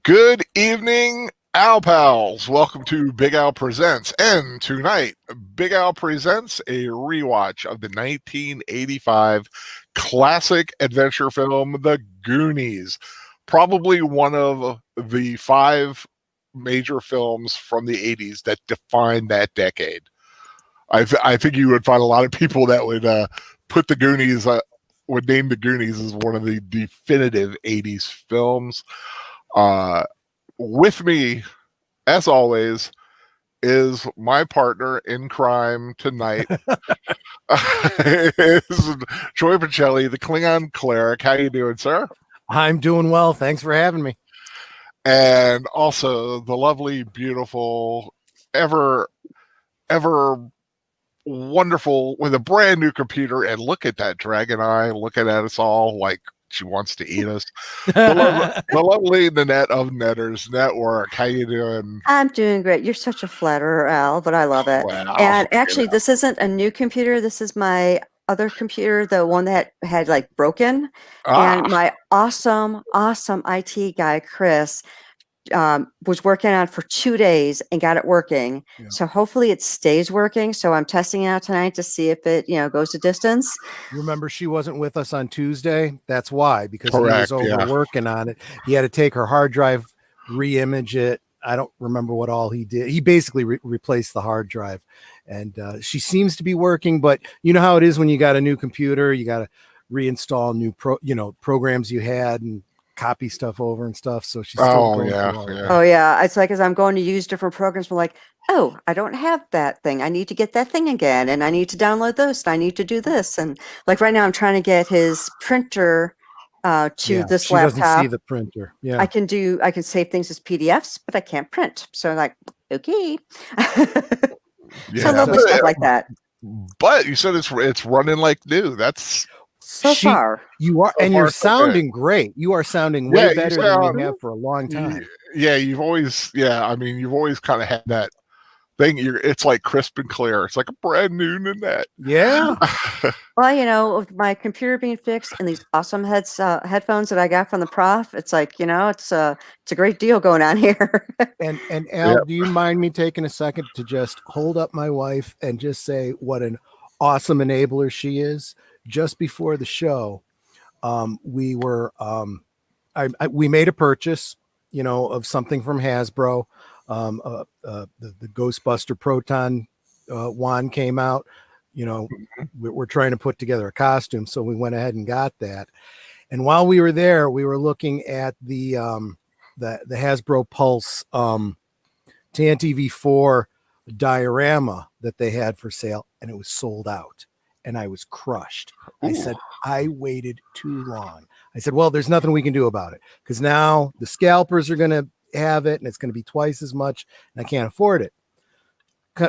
Good evening, Al Pals. Welcome to Big Al Presents. And tonight, Big Al presents a rewatch of the 1985 classic adventure film, The Goonies. Probably one of the five major films from the 80s that defined that decade. I think you would find a lot of people that would put The Goonies, would name The Goonies as one of the definitive 80s films. With me, as always, is my partner in crime tonight. Is Troy Pacelli, the Klingon cleric. How you doing, sir? I'm doing well. Thanks for having me. And also the lovely, beautiful, ever wonderful with a brand new computer. And look at that dragon eye looking at us all like she wants to eat us. The lovely Nanette of Netters Network. How you doing? I'm doing great. You're such a flatterer, Al, but I love it. Wow. And actually, this isn't a new computer. This is my other computer, the one that had like broken. And my awesome IT guy, Chris, was working on it for 2 days and got it working. Yeah. So hopefully it stays working. So I'm testing it out tonight to see if it, goes the distance. Remember, she wasn't with us on Tuesday. That's why, because he was over working on it. He had to take her hard drive, re-image it. I don't remember what all he did. He basically replaced the hard drive, and she seems to be working. But you know how it is when you got a new computer, you got to reinstall new programs you had and copy stuff over and stuff. So she's still going through. Oh yeah. It's like, as I'm going to use different programs, we're like, oh, I don't have that thing. I need to get that thing again. And I need to download those. And I need to do this. And like right now I'm trying to get his printer to this laptop. She doesn't see the printer. Yeah. I can save things as PDFs, but I can't print. So like, okay. So lovely stuff like that. But you said it's running like new. That's so far. You are, and you're sounding great. You are sounding way better than you have for a long time. Yeah, you've always kind of had that thing. It's like crisp and clear. It's like a brand new Nanette. Yeah. Well, with my computer being fixed and these awesome headphones that I got from the prof, it's like, it's a great deal going on here. and Al, do you mind me taking a second to just hold up my wife and just say what an awesome enabler she is? Just before the show, we made a purchase, of something from Hasbro. The Ghostbuster Proton wand came out. We're trying to put together a costume, so we went ahead and got that. And while we were there, we were looking at the Hasbro Pulse TNT V4 diorama that they had for sale, and it was sold out. And I was crushed. Ooh. I said, I waited too long. I said, well, there's nothing we can do about it, because now the scalpers are going to have it and it's going to be twice as much, and I can't afford it.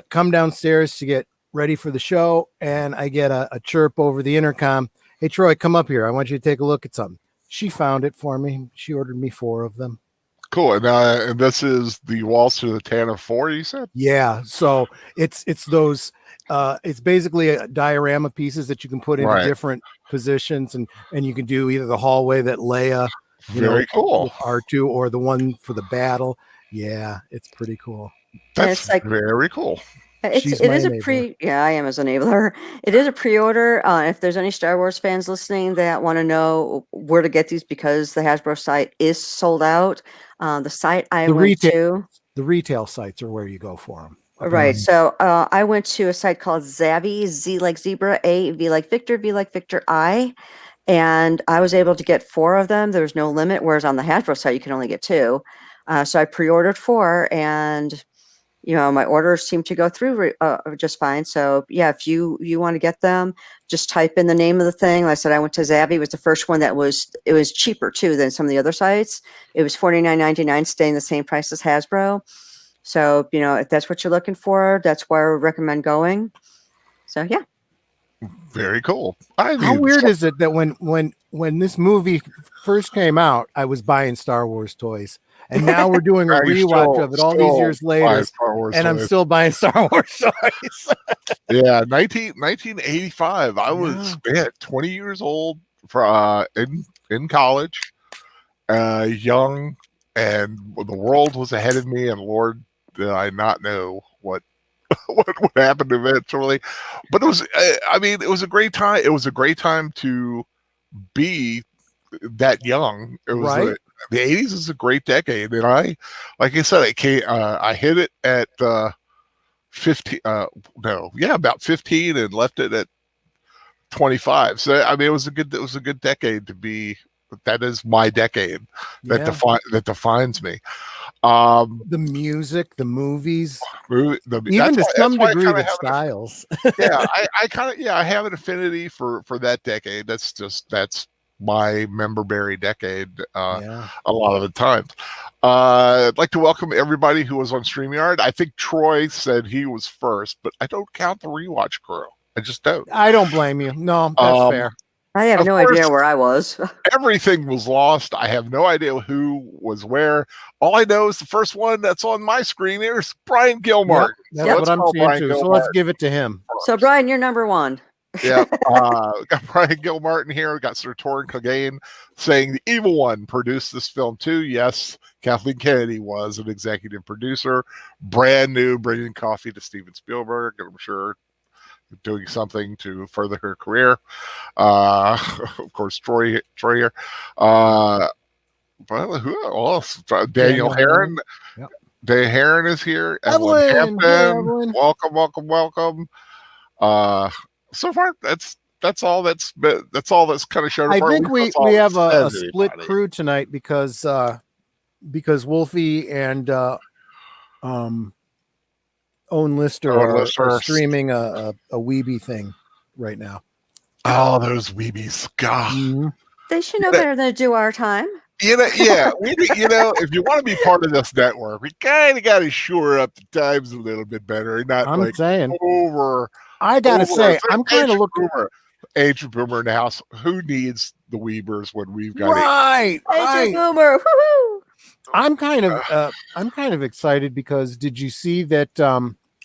Come downstairs to get ready for the show, and I get a chirp over the intercom. Hey, Troy, come up here. I want you to take a look at something. She found it for me. She ordered me 4 of them. Cool. And this is the Waltz to the Tan of 4, you said? Yeah. So it's those. It's basically a diorama pieces that you can put into different positions, and you can do either the hallway that Leia, very cool, R2, or the one for the battle. Yeah, it's pretty cool. That's like very cool. It is a I am as an enabler. It is a pre-order. If there's any Star Wars fans listening that want to know where to get these, because the Hasbro site is sold out. The site I went to, the retail sites are where you go for them. Right. So I went to a site called Zavvi, Z like zebra, A, V like Victor, V like Victor, I. And I was able to get 4 of them. There was no limit, whereas on the Hasbro site, you can only get 2. So I pre-ordered 4, and, my orders seem to go through just fine. So, yeah, if you want to get them, just type in the name of the thing. Like I said, I went to Zavvi. It was the first one it was cheaper, too, than some of the other sites. It was $49.99, staying the same price as Hasbro. So, if that's what you're looking for, that's where I would recommend going. So, yeah. Very cool. How weird is it that when this movie first came out, I was buying Star Wars toys, and now we're doing a rewatch of it all these years later, and I'm still buying Star Wars toys. Yeah, 1985. I was 20 years old in college, young and the world was ahead of me, and Lord, did I not know what what would happen eventually. But it was, I mean, it was a great time. It was a great time to be that young. It was Right. the 80s is a great decade, and like I said, I hit it at 15. No, yeah, about 15, and left it at 25. So I mean, it was a good decade to be. That is my decade that defines me. The music, the movies, Even even to some degree, the have styles. I have an affinity for that decade. That's my member berry decade. A lot of the times. I'd like to welcome everybody who was on StreamYard. I think Troy said he was first, but I don't count the rewatch crew. I just don't. I don't blame you. No, that's fair. I have no idea where I was. Everything was lost. I have no idea who was where. All I know is the first one that's on my screen here is Brian Gilmartin. Yep, that's what I'm seeing too. So let's give it to him. So Brian, you're number one. Yeah, got Brian Gilmartin here. We got Sir Torrin Clegane saying the evil one produced this film too. Yes, Kathleen Kennedy was an executive producer, brand new, bringing coffee to Steven Spielberg. I'm sure doing something to further her career. Of course, Troy here. But who else? Daniel Herron. Yep. Daniel Herron is here. Evelyn Hampton. Welcome. So far, that's all that's kind of shown. I think we have a split crew tonight because Wolfie and Owen Lister are streaming a Weeby thing right now. Oh, those Weebies! God, they should know better than to do our time. If you want to be part of this network, we kind of got to shore up the times a little bit better. Not saying over. I gotta say, I'm kind of looking. Ancient Boomer in the house. Who needs the Weebers when we've got right? Ancient Boomer. Woo-hoo! I'm kind of excited because did you see that?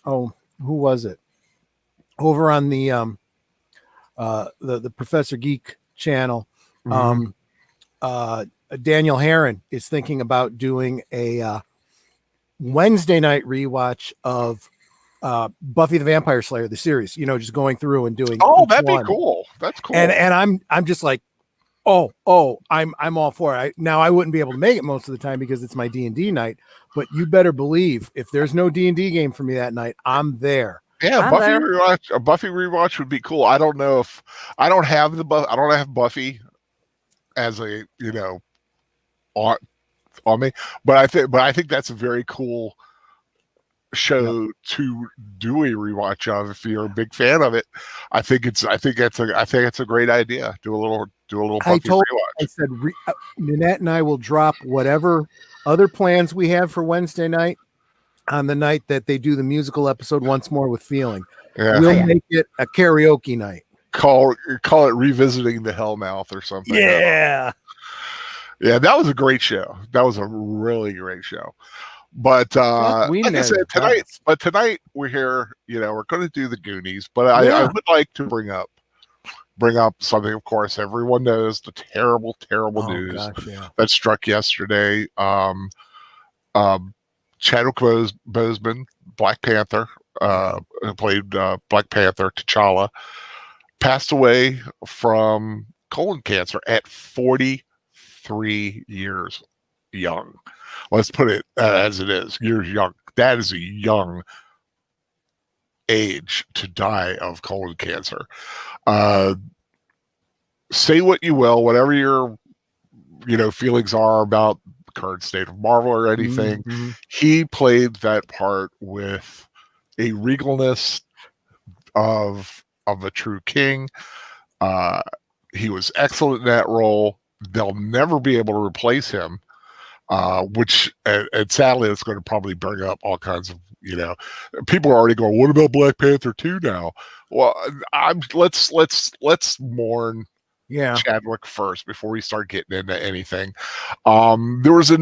Who was it? Over on the Professor Geek channel, Daniel Herron is thinking about doing a Wednesday night rewatch of Buffy the Vampire Slayer, the series. Just going through and doing. Oh, that'd be cool. That's cool. And I'm just like, I'm all for it. I wouldn't be able to make it most of the time because it's my D&D night, but you better believe if there's no D&D game for me that night, I'm there. Yeah, a Buffy rewatch would be cool. I don't know if I don't have Buffy as a on me, but I think that's a very cool show to do a rewatch of. If you're a big fan of it, I think it's a great idea. Do a little Buffy rewatch. I said Nanette and I will drop whatever other plans we have for Wednesday night on the night that they do the musical episode once more with feeling. Yeah. We'll make it a karaoke night. Call it Revisiting the Hellmouth or something. Yeah. Yeah, that was a great show. That was a really great show. But like I said, tonight we're here. We're going to do the Goonies, but I would like to bring up something. Of course, everyone knows the terrible news that struck yesterday. Chadwick Boseman, Black Panther, who played Black Panther T'Challa, passed away from colon cancer at 43 years young. Let's put it as it is. Years young. That is a young age to die of colon cancer. Say what you will, whatever your feelings are about the current state of Marvel or anything. He played that part with a regalness of a true king. He was excellent in that role. They'll never be able to replace him. Which and sadly it's going to probably bring up all kinds of people are already going, what about Black Panther 2 now? Well, let's mourn Chadwick first before we start getting into anything. There was I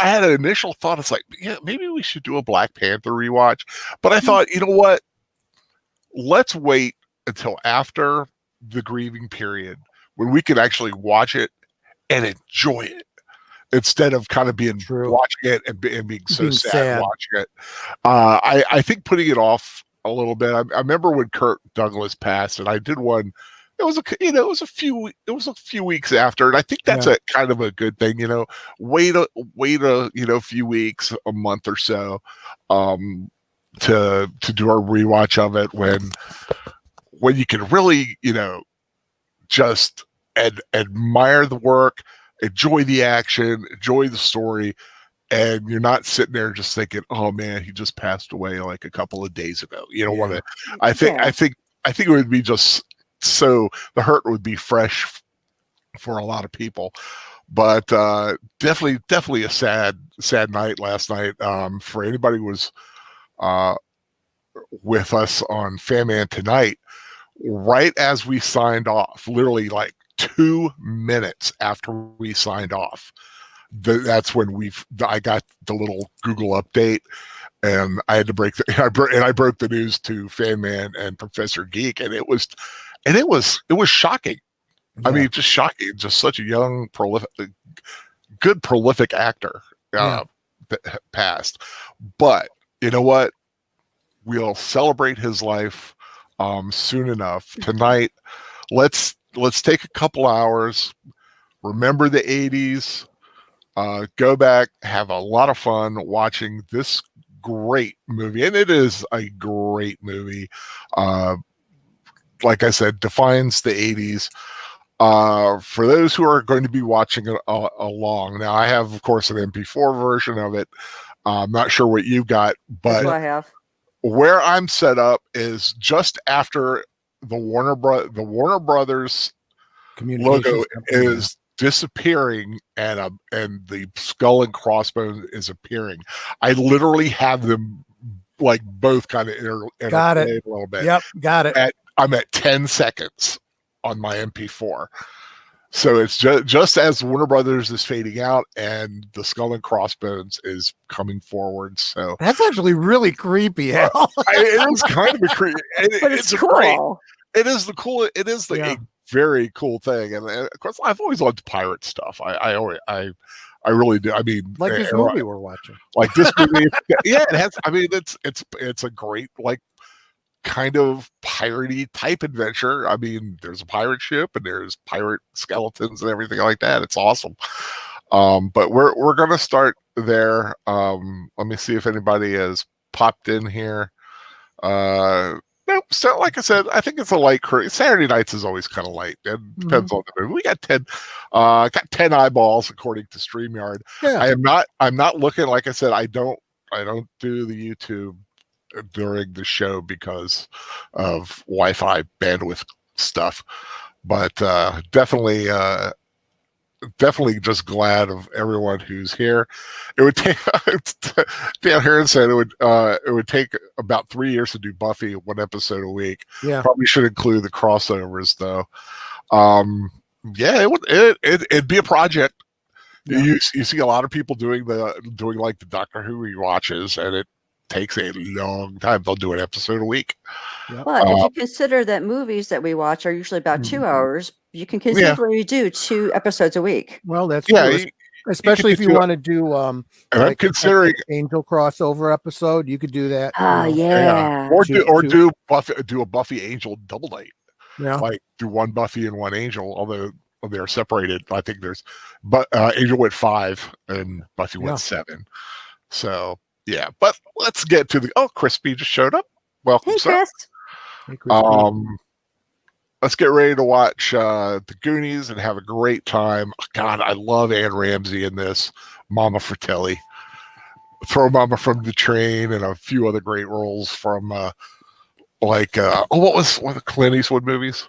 had an initial thought. It's like, maybe we should do a Black Panther rewatch, but I thought, you know what? Let's wait until after the grieving period when we can actually watch it and enjoy it. instead of kind of being True. watching it and being so Being sad, sad. watching it. I think putting it off a little bit. I remember when Kirk Douglas passed, and I did one. It was it was a few weeks after, and I think that's a kind of a good thing. Wait a few weeks, a month or so, to do our rewatch of it when you can really just admire the work, enjoy the action, enjoy the story, and you're not sitting there just thinking, "Oh man, he just passed away like a couple of days ago." You don't want to. I think it would be just so the hurt would be fresh for a lot of people. But definitely a sad night last night for anybody who was with us on Fan Man Tonight. Right as we signed off, literally like 2 minutes after we signed off, that's when I got the little Google update, and I had to I broke the news to Fan Man and Professor Geek, and it was shocking. I mean, just shocking. Just such a young, prolific actor that passed. But you know what? We'll celebrate his life soon enough. Tonight, let's take a couple hours, remember the 80s, go back, have a lot of fun watching this great movie. And it is a great movie. Like I said, defines the 80s. For those who are going to be watching it along, now I have, of course, an MP4 version of it. I'm not sure what you've got, but That's what I have. Where I'm set up is just after the Warner Brothers logo is disappearing and the skull and crossbones is appearing. I literally have them like both kind of got it a little bit. Yep, got it. I'm at 10 seconds on my MP4. So it's just as Warner Brothers is fading out and the skull and crossbones is coming forward. So that's actually really creepy. Hal. It is kind of a creepy. But it's cool. Great. It is a very cool thing, and of course I've always loved pirate stuff. I really do. I mean, like this movie we're watching. Like this movie, it has. I mean, it's a great kind of piratey type adventure. I mean, there's a pirate ship and there's pirate skeletons and everything like that. It's awesome. But we're gonna start there. Let me see if anybody has popped in here. No, so like I said, I think it's a light crew. Saturday nights is always kind of light. It depends on the movie. We got 10 eyeballs according to StreamYard. Yeah. I'm not looking, like I said, I don't do the YouTube during the show because of Wi-Fi bandwidth stuff. But definitely just glad of everyone who's here. It would take Dan Heron said it would take about 3 years to do Buffy, 1 episode a week. Yeah, probably should include the crossovers though. It'd be a project. Yeah. You see a lot of people doing like the Doctor Who rewatches, and it takes a long time. They'll do an episode a week. Yep. But if you consider that movies that we watch are usually about 2 hours, you can considerably do 2 episodes a week. Well, that's true. Especially if you want to do and I'm considering Angel crossover episode, you could do that. Yeah. Or do a Buffy Angel double date. Yeah. Like do 1 Buffy and 1 Angel, although they're separated. I think Angel went 5 and Buffy went 7. So yeah, but let's get to Crispy just showed up. Welcome, hey, sir. Chris. Hey, Crispy. Let's get ready to watch the Goonies and have a great time. God, I love Ann Ramsey in this. Mama Fratelli. Throw Mama from the Train and a few other great roles from what was one of the Clint Eastwood movies?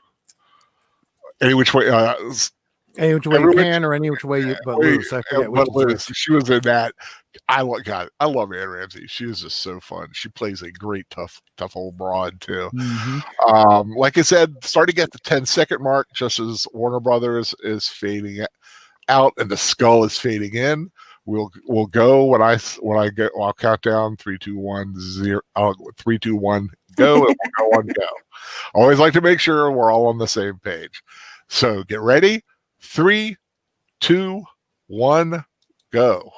Any Which Way Any Which Way You Can, or Any Which Way But Loose. I forget which Loose. She was in that. I love Ann Ramsey. She is just so fun. She plays a great tough old broad too. Mm-hmm. Like I said, starting at the 10-second mark, just as Warner Brothers is fading out and the skull is fading in, we'll go when I'll count down 3, 2, 1, 0. 3, 2, 1, go, and we'll go on go. Always like to make sure we're all on the same page. So get ready. 3, 2, 1, go.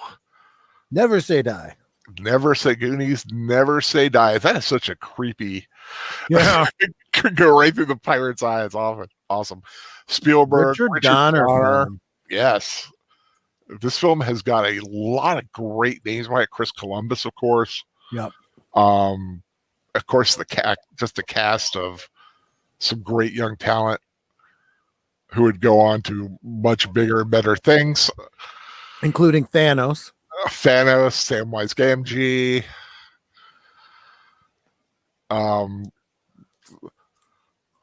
Never say die. Never say Goonies, never say die. That is such a creepy. Yeah. Could go right through the pirate's eye. It's awesome. Spielberg, Richard Donner. film. Yes. This film has got a lot of great names by it. Chris Columbus, of course. Yep. Of course, just the cast of some great young talent who would go on to much bigger and better things, including Thanos, Samwise Gamgee.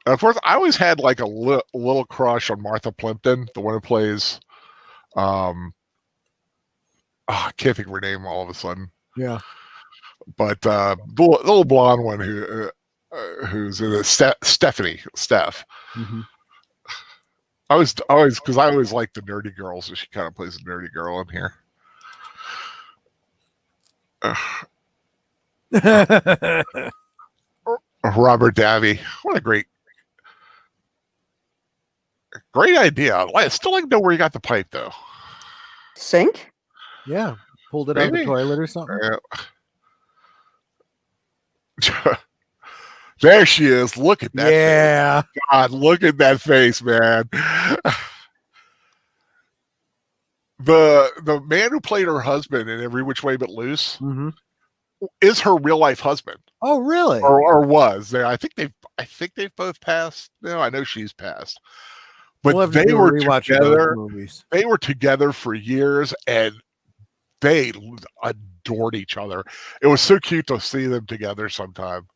Of course, I always had like a little crush on Martha Plimpton, the one who plays. I can't think of her name all of a sudden. Yeah, but the little blonde one who's in it, Stephanie. Mm-hmm. I always liked the nerdy girl, so she kind of plays a nerdy girl in here. Robert Davi, what a great idea. I still like to know where you got the pipe though. Sink? Yeah, pulled it out of the toilet or something. There she is. Look at that. Yeah. Face. God, look at that face, man. The man who played her husband in Every Which Way But Loose is her real life husband. Oh, really? Or was. I think they've both passed. No, I know she's passed. But they were together. They were together for years, and they adored each other. It was so cute to see them together sometime.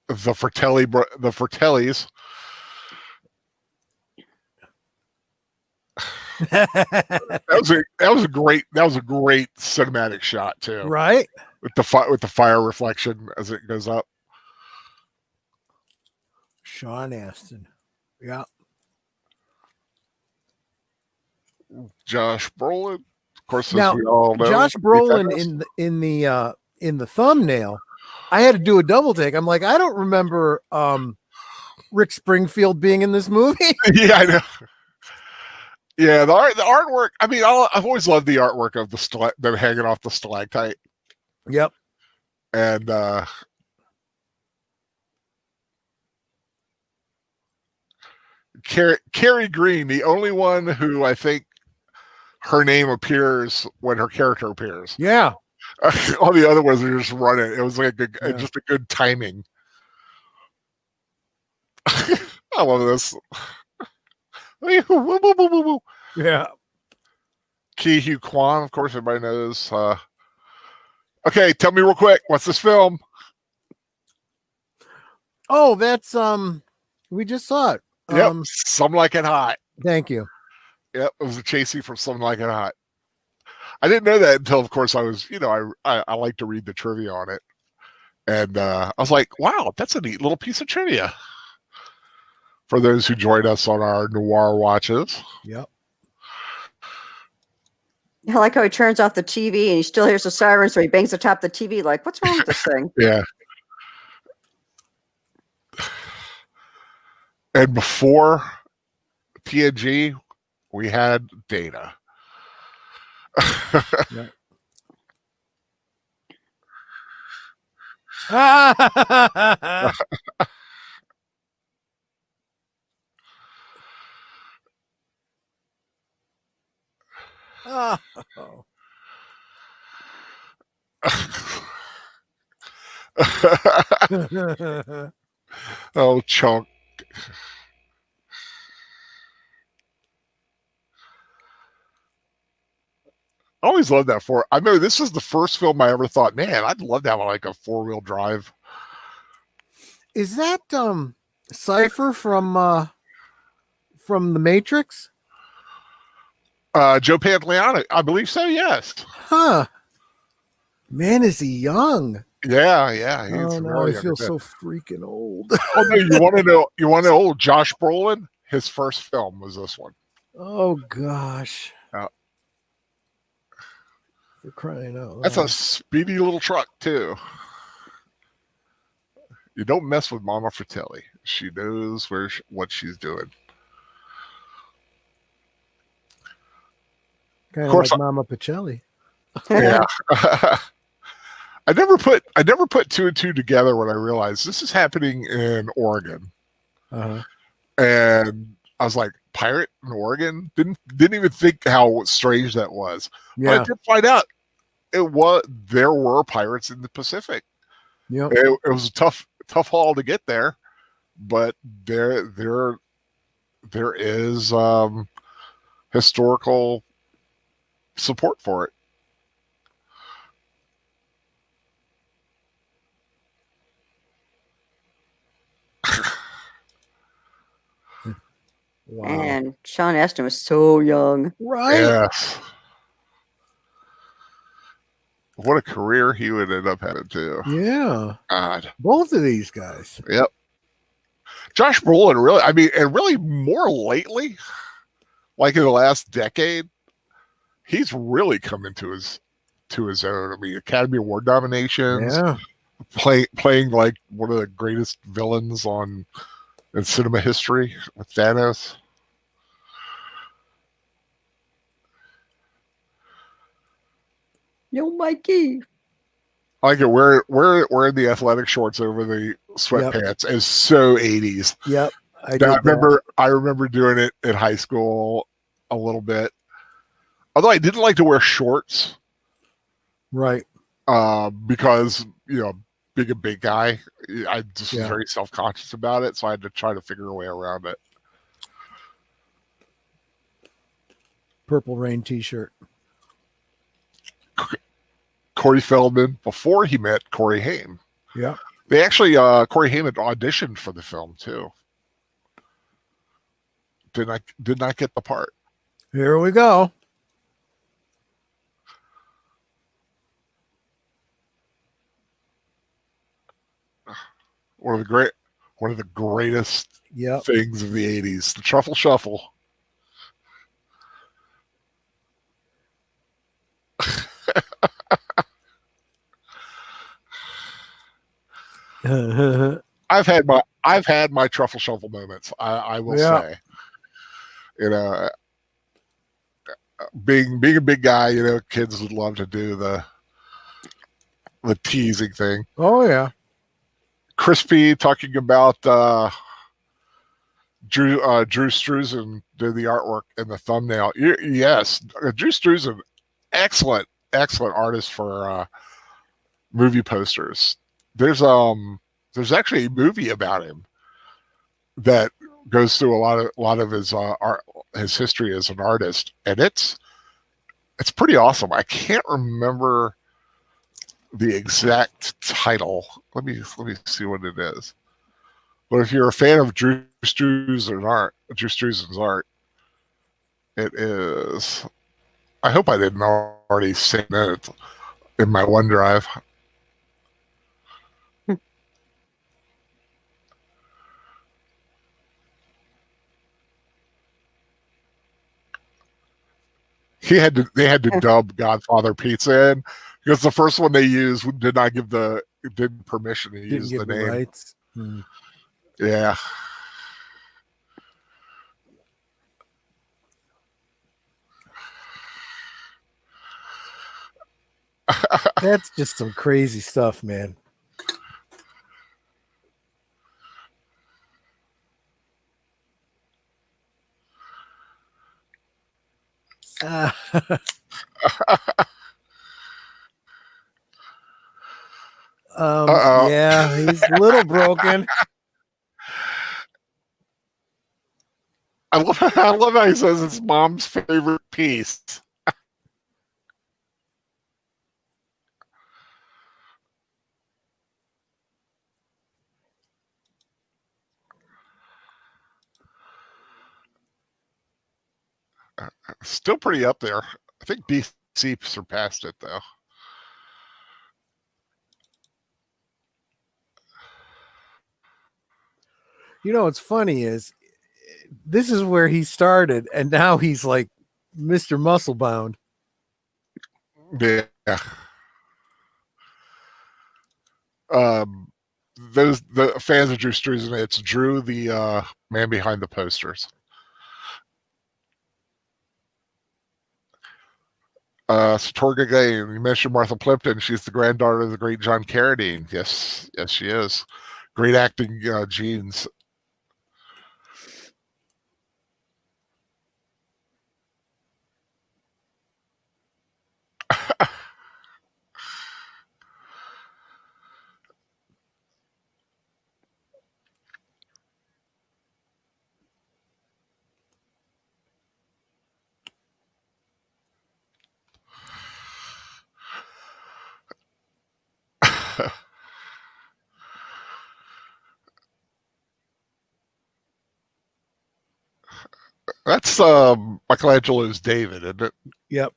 The Fratellis. that was a great cinematic shot too. Right? With the fire reflection as it goes up. Sean Astin. Yeah. Josh Brolin. Of course, now, as we all know. Josh Brolin in the thumbnail, I had to do a double take. I'm like, I don't remember Rick Springfield being in this movie. Yeah, I know. Yeah, the artwork. I mean, I've always loved the artwork of them hanging off the stalactite. Yep. And Carrie Green, the only one who I think her name appears when her character appears. Yeah. All the other ones are just running. It was like just a good timing. I love this. Yeah. Ki Hugh Kwan, of course, everybody knows. Okay, tell me real quick, what's this film? Oh, that's we just saw it. Yep, Some Like It Hot. Thank you. Yep, it was a chasing from Some Like It Hot. I didn't know that until, of course, I was, I like to read the trivia on it. And I was like, wow, that's a neat little piece of trivia. For those who joined us on our noir watches. Yep. I like how he turns off the TV and he still hears the siren, so he bangs the top of the TV like, what's wrong with this thing? Yeah. And before TNG, we had Data. Yeah. Oh, Chunk. I always loved that I know this is the first film I ever thought, man, I'd love to have like a 4-wheel drive. Is that Cypher from The Matrix? Joe Pantoliano, I believe so, yes. Huh. Man, is he young? Yeah. Oh no, I feel so freaking old. Oh no, you want to know Josh Brolin? His first film was this one. Oh gosh. For crying out loud. That's a speedy little truck too. You don't mess with Mama Fratelli. She knows what she's doing. Kind of course, like Mama Pacelli. Yeah. I never put two and two together when I realized this is happening in Oregon. Uh-huh. And I was like, pirate in Oregon? Didn't even think how strange that was. Yeah. But I did find out there were pirates in the Pacific. Yep. It was a tough haul to get there, but there is historical support for it. Wow. And Sean Astin was so young. Right? Yes. What a career he would end up having too. Yeah. God. Both of these guys. Yep. Josh Brolin really, I mean, and really more lately, like in the last decade, he's really come into his own. I mean, Academy Award nominations, Yeah. playing like one of the greatest villains in cinema history with Thanos. Yo, Mikey. I like it. Wearing the athletic shorts over the sweatpants is so 80s. Yep. I remember doing it in high school a little bit. Although I didn't like to wear shorts. Right. Because, being a big guy, I just was very self-conscious about it. So I had to try to figure a way around it. Purple Rain t-shirt. Corey Feldman before he met Corey Haim. Yeah. They actually, Corey Haim had auditioned for the film too. Did not get the part. Here we go. One of the greatest things of the 80s, the Truffle Shuffle. I've had my Truffle Shuffle moments. I will say, being a big guy, kids would love to do the teasing thing. Oh yeah. Crispy talking about Drew Struzan did the artwork in the thumbnail. Yes, Drew Struzan, excellent artist for movie posters. There's actually a movie about him that goes through a lot of his art, his history as an artist, and it's pretty awesome. I can't remember the exact title. Let me see what it is. But if you're a fan of Drew Struzan's art, it is. I hope I didn't already say it in my OneDrive. They had to dub Godfather Pizza in because the first one they used didn't permission to use the name. Rights. Yeah. That's just some crazy stuff, man. Yeah, he's a little broken. I love how he says it's mom's favorite piece. Still pretty up there. I think DC surpassed it though. What's funny is this is where he started, and now he's like Mr. Musclebound. Yeah. the fans of Drew Struzan, it's Drew, the man behind the posters. Torga Gay, you mentioned Martha Plimpton. She's the granddaughter of the great John Carradine. Yes, she is. Great acting genes. That's Michelangelo's David, isn't it? Yep.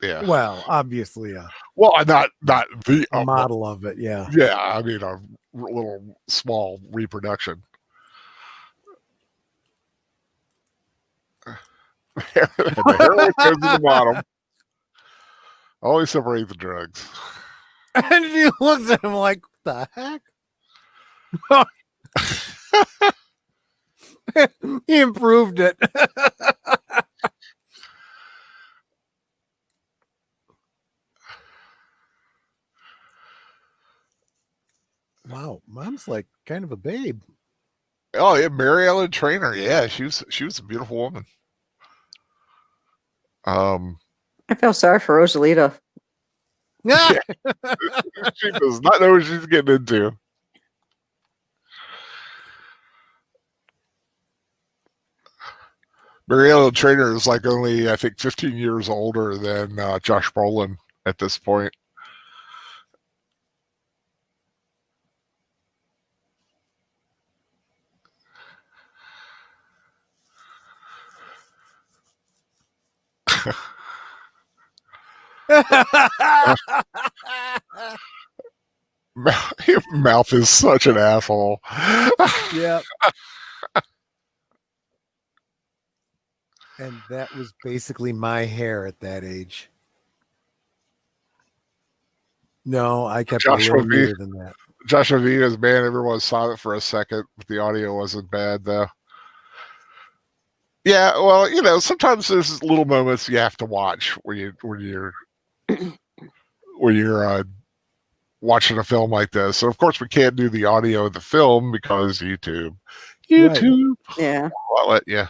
Yeah. Well, obviously, Well, not the a model of it. Yeah. Yeah, I mean a little small reproduction. The heroin goes to the bottom. Always separate the drugs. And she looks at him like, "The heck." He improved it. Wow, mom's like kind of a babe. Oh yeah, Mary Ellen Trainor. Yeah, she was a beautiful woman. I feel sorry for Rosalita. Yeah. She does not know what she's getting into. Mary Ellen Trainor is like only, I think, 15 years older than Josh Brolin at this point. Your mouth is such an asshole. Yeah. And that was basically my hair at that age. No, I kept it a little neater than that. Joshua Vita's man, everyone was silent for a second, but the audio wasn't bad though. Yeah, well, sometimes there's little moments you have to watch when you're watching a film like this. So of course we can't do the audio of the film because YouTube. Right. Yeah. I'll let you.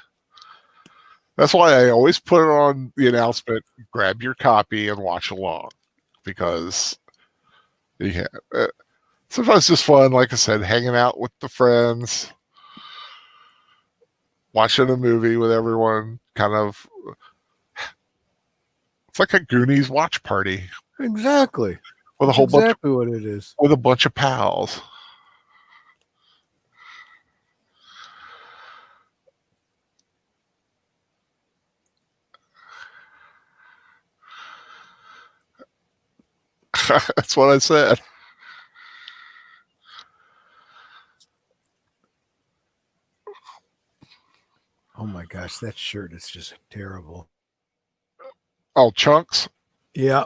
That's why I always put it on the announcement, grab your copy and watch along. Because sometimes it's just fun, like I said, hanging out with the friends, watching a movie with everyone, kind of. It's like a Goonies watch party. Exactly. With That's exactly what it is. With a bunch of pals. That's what I said. Oh my gosh, that shirt is just terrible. Oh, Chunks? Yeah.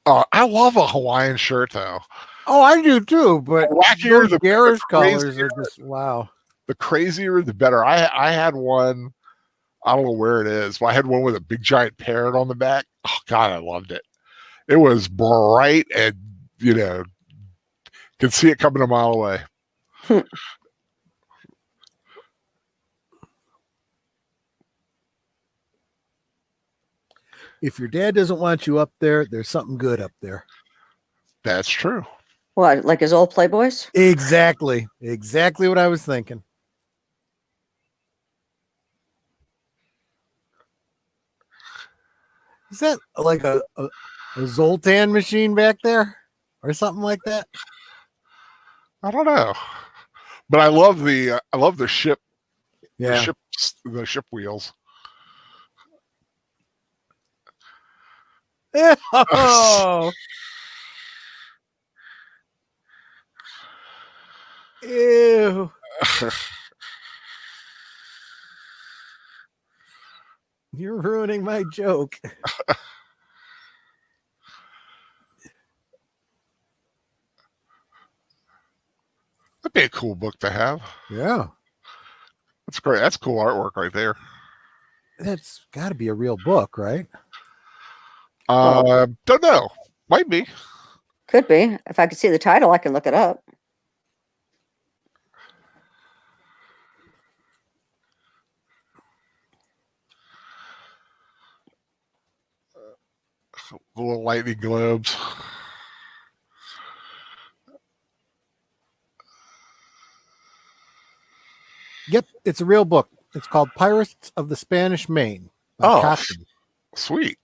I love a Hawaiian shirt though. Oh, I do too, but wackier, the garish colors are just wow. The crazier, the better. I had one, I don't know where it is, but I had one with a big giant parrot on the back. Oh God, I loved it. It was bright and, could see it coming a mile away. If your dad doesn't want you up there, there's something good up there. That's true. What, like his old Playboys? Exactly. Exactly what I was thinking. Is that like a Zoltan machine back there? Or something like that? I don't know. But I love the ship. Yeah. The ship wheels. Oh. Ew. You're ruining my joke. That'd be a cool book to have. Yeah. That's great. That's cool artwork right there. That's got to be a real book, right? Don't know. Might be. Could be. If I could see the title, I can look it up. Little lightning globes. Yep, it's a real book. It's called Pirates of the Spanish Main by Cochran. Sweet.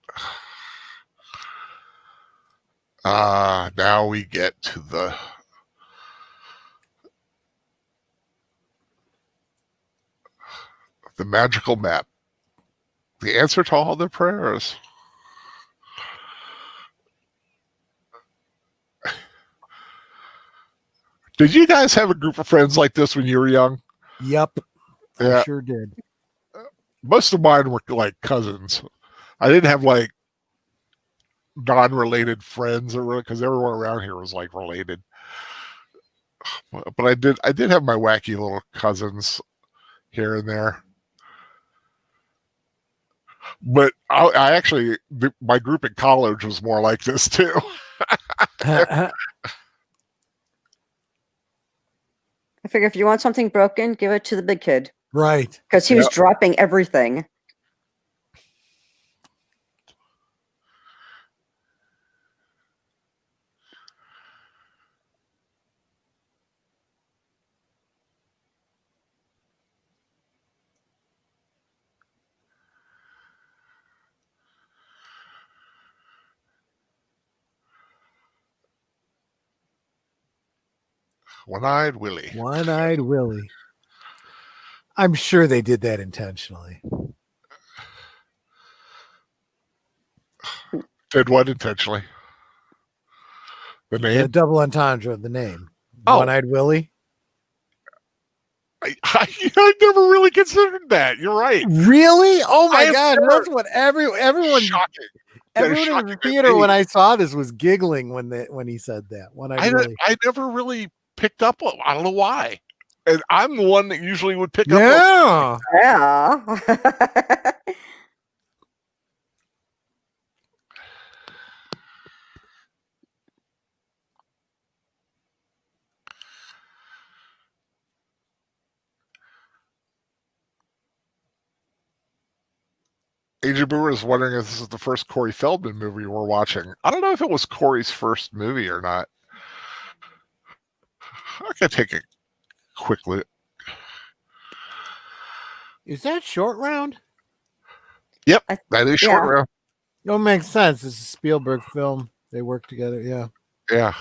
Now we get to the magical map. The answer to all their prayers. Did you guys have a group of friends like this when you were young? Yep, Yeah. I sure did. Most of mine were like cousins. I didn't have like non-related friends, or because everyone around here was like related. But I did have my wacky little cousins here and there. But I actually, my group in college was more like this too. I figure if you want something broken, give it to the big kid. Right. Because he was dropping everything. One-eyed Willie. One-eyed Willie. I'm sure they did that intentionally. Did what intentionally? The name? The double entendre of the name. Oh. One-eyed Willie. I never really considered that. You're right. Really? Oh my God. That's what everyone Shocking. Everyone in the theater when I saw this was giggling when he said that. I never really picked up on. I don't know why. And I'm the one that usually would pick up. Yeah. Agent Boomer is wondering if this is the first Corey Feldman movie we're watching. I don't know if it was Corey's first movie or not. I can take a quick look. Is that Short Round? Yep, that is Short Round. It makes sense. It's a Spielberg film. They work together. Yeah. Yeah.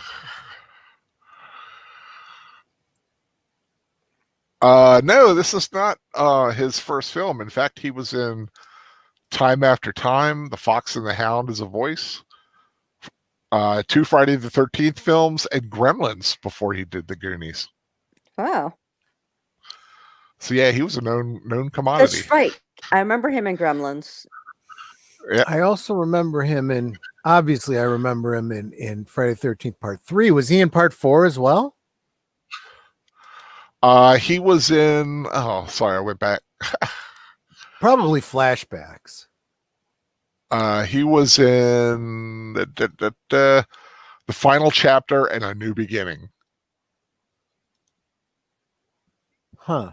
No, this is not his first film. In fact, he was in Time After Time, The Fox and the Hound as a voice, 2 Friday the 13th films, and Gremlins before he did the Goonies. Wow. So yeah, he was a known commodity. That's right. I remember him in Gremlins. Yeah. I also remember him in, obviously I remember him in Friday the 13th Part 3. Was he in Part 4 as well? He was in, oh, sorry, I went back. Probably flashbacks. He was in the Final Chapter and A New Beginning. Huh.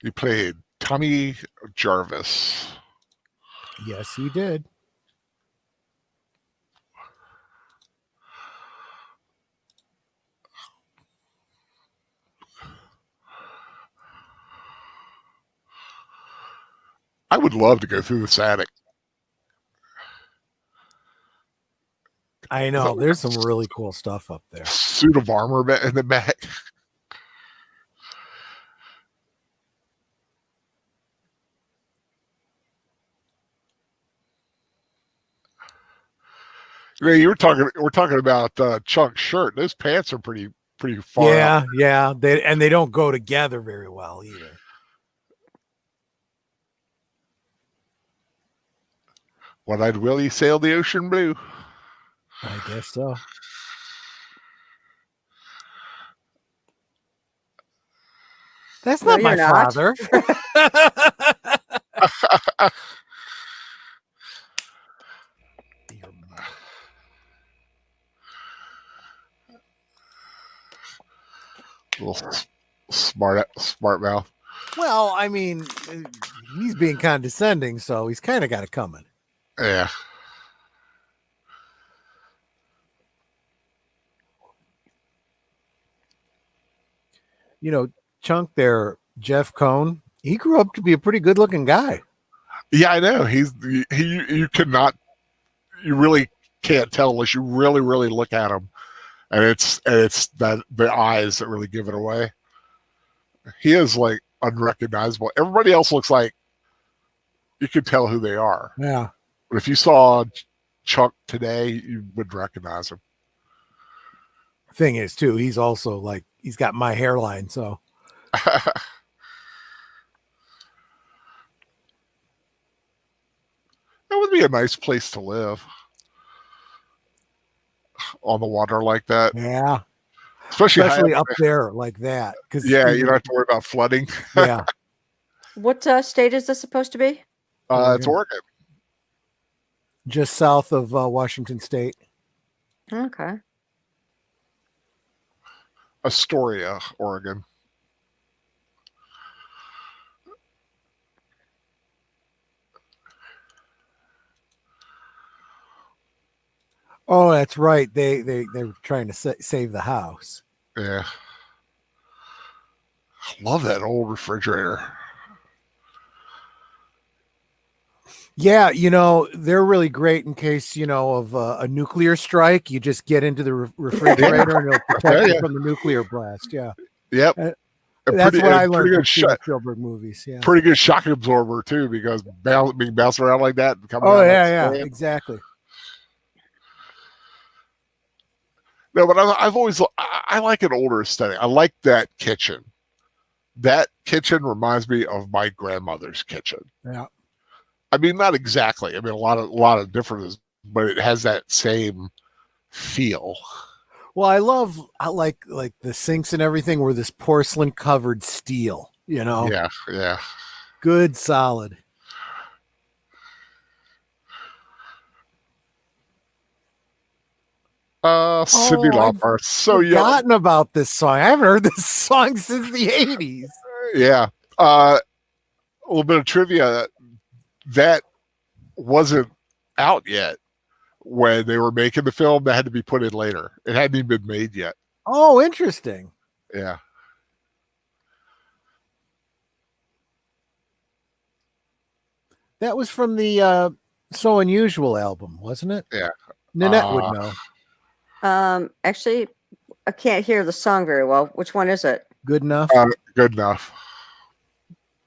He played Tommy Jarvis. Yes, he did. I would love to go through this attic. I know. There's some really cool stuff up there. Suit of armor in the back. We're talking about Chuck's shirt. Those pants are pretty far up. Yeah. They don't go together very well either. One-eyed Willie sailed the ocean blue. I guess so. That's No, not my you're not. father. Your mother. Little smart mouth. Well, I mean, he's being condescending, so he's kind of got it coming. Yeah. You know, Chunk there, Jeff Cohn, he grew up to be a pretty good looking guy. Yeah, I know. You cannot, you really can't tell unless you really, really look at him. And it's that the eyes that really give it away. He is like unrecognizable. Everybody else looks like you can tell who they are. Yeah. But if you saw Chuck today, you would recognize him. Thing is, too, he's also like, he's got my hairline. So That would be a nice place to live on the water like that. yeah, Especially up there like that. Because yeah, you don't have to worry about flooding. Yeah. What state is this supposed to be? It's Oregon. Just south of Washington State. Okay. Astoria, Oregon. Oh, that's right. They're trying to save the house. Yeah. Love that old refrigerator. Yeah, you know, they're really great in case, you know, of a nuclear strike. You just get into the refrigerator and it'll protect you from the nuclear blast. Yeah. Yep. That's what I learned from Steven Spielberg movies. Yeah. Pretty good shock absorber too, because being bounced around like that. And coming oh out yeah, exactly. No, but I've always I like an older aesthetic. I like that kitchen. That kitchen reminds me of my grandmother's kitchen. Yeah. I mean, not exactly. I mean, a lot of differences, but it has that same feel. Well, I like the sinks and everything were this porcelain covered steel, you know? Yeah. Good, solid. Cyndi Lauper, so young. Forgotten about this song. I haven't heard this song since the 80s. Yeah. A little bit of trivia. That wasn't out yet when they were making the film. That had to be put in later. It hadn't even been made yet. Oh, interesting. Yeah. That was from the So Unusual album, wasn't it? Yeah. Nanette would know. Actually, I can't hear the song very well. Which one is it? Good Enough. Good Enough.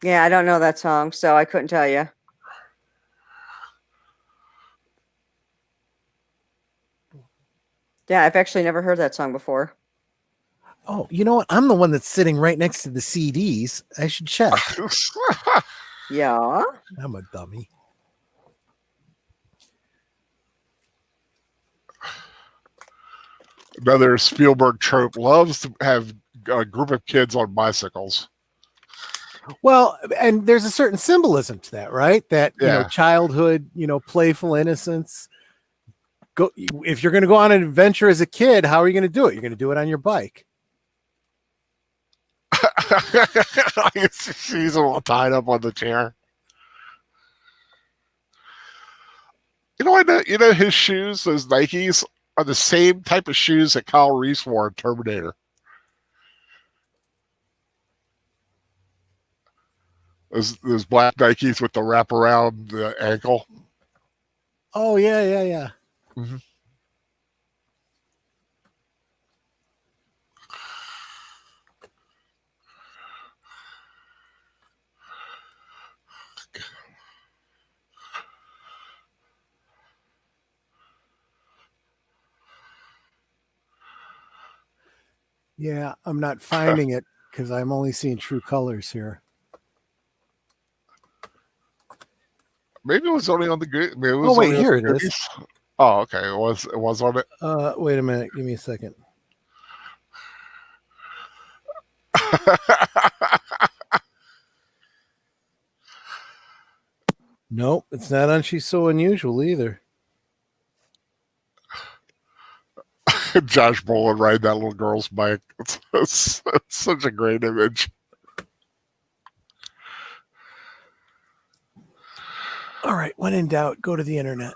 Yeah, I don't know that song, so I couldn't tell you. Yeah, I've actually never heard that song before. Oh, you know what? I'm the one that's sitting right next to the CDs. I should check. Yeah. I'm a dummy. Another Spielberg trope, loves to have a group of kids on bicycles. Well, and there's a certain symbolism to that, right? That, you know, Yeah. childhood, you know, playful innocence. If you're going to go on an adventure as a kid, how are you going to do it? You're going to do it on your bike. She's all tied up on the chair. You know his shoes, those Nikes, are the same type of shoes that Kyle Reese wore in Terminator. Those black Nikes with the wrap around the ankle. Oh, yeah. Mm-hmm. Yeah, I'm not finding it because I'm only seeing True Colors here. Maybe it was only on the good. Oh, wait, here it is. Oh, okay. It was on it. Wait a minute. Give me a second. Nope, it's not on She's So Unusual either. Josh Brolin riding that little girl's bike. It's such a great image. All right, when in doubt, go to the internet.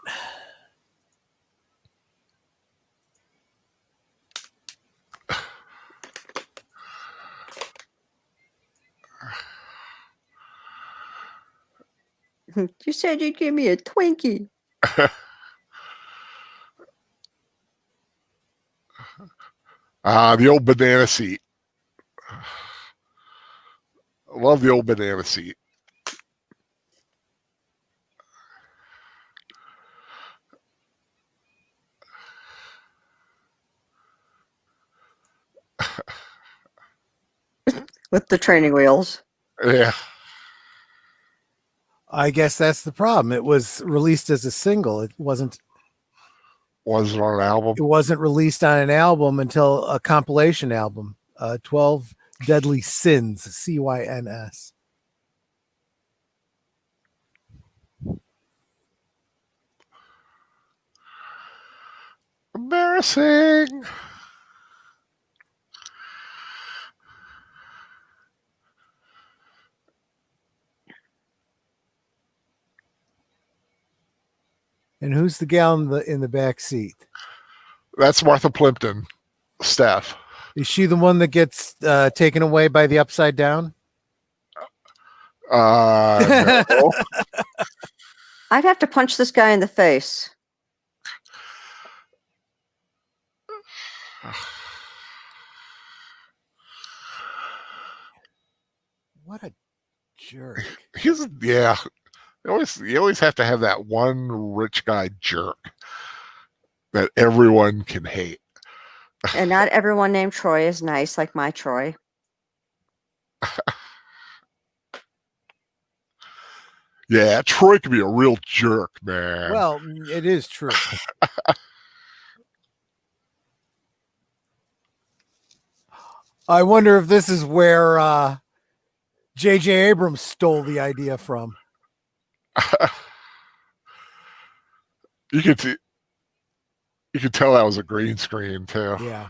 You said you'd give me a Twinkie. The old banana seat. I love the old banana seat. With the training wheels. Yeah. I guess that's the problem. It was released as a single. It wasn't Was it on an album? It wasn't released on an album until a compilation album, 12 Deadly Sins, CYNS. Embarrassing. And who's the gal in the back seat? That's Martha Plimpton, Steph. Is she the one that gets taken away by the Upside Down? No. I'd have to punch this guy in the face. What a jerk. You always have to have that one rich guy jerk that everyone can hate. And not everyone named Troy is nice like my Troy. Yeah, Troy can be a real jerk, man. Well, it is true. I wonder if this is where J.J. Abrams stole the idea from. You could tell that was a green screen too. Yeah.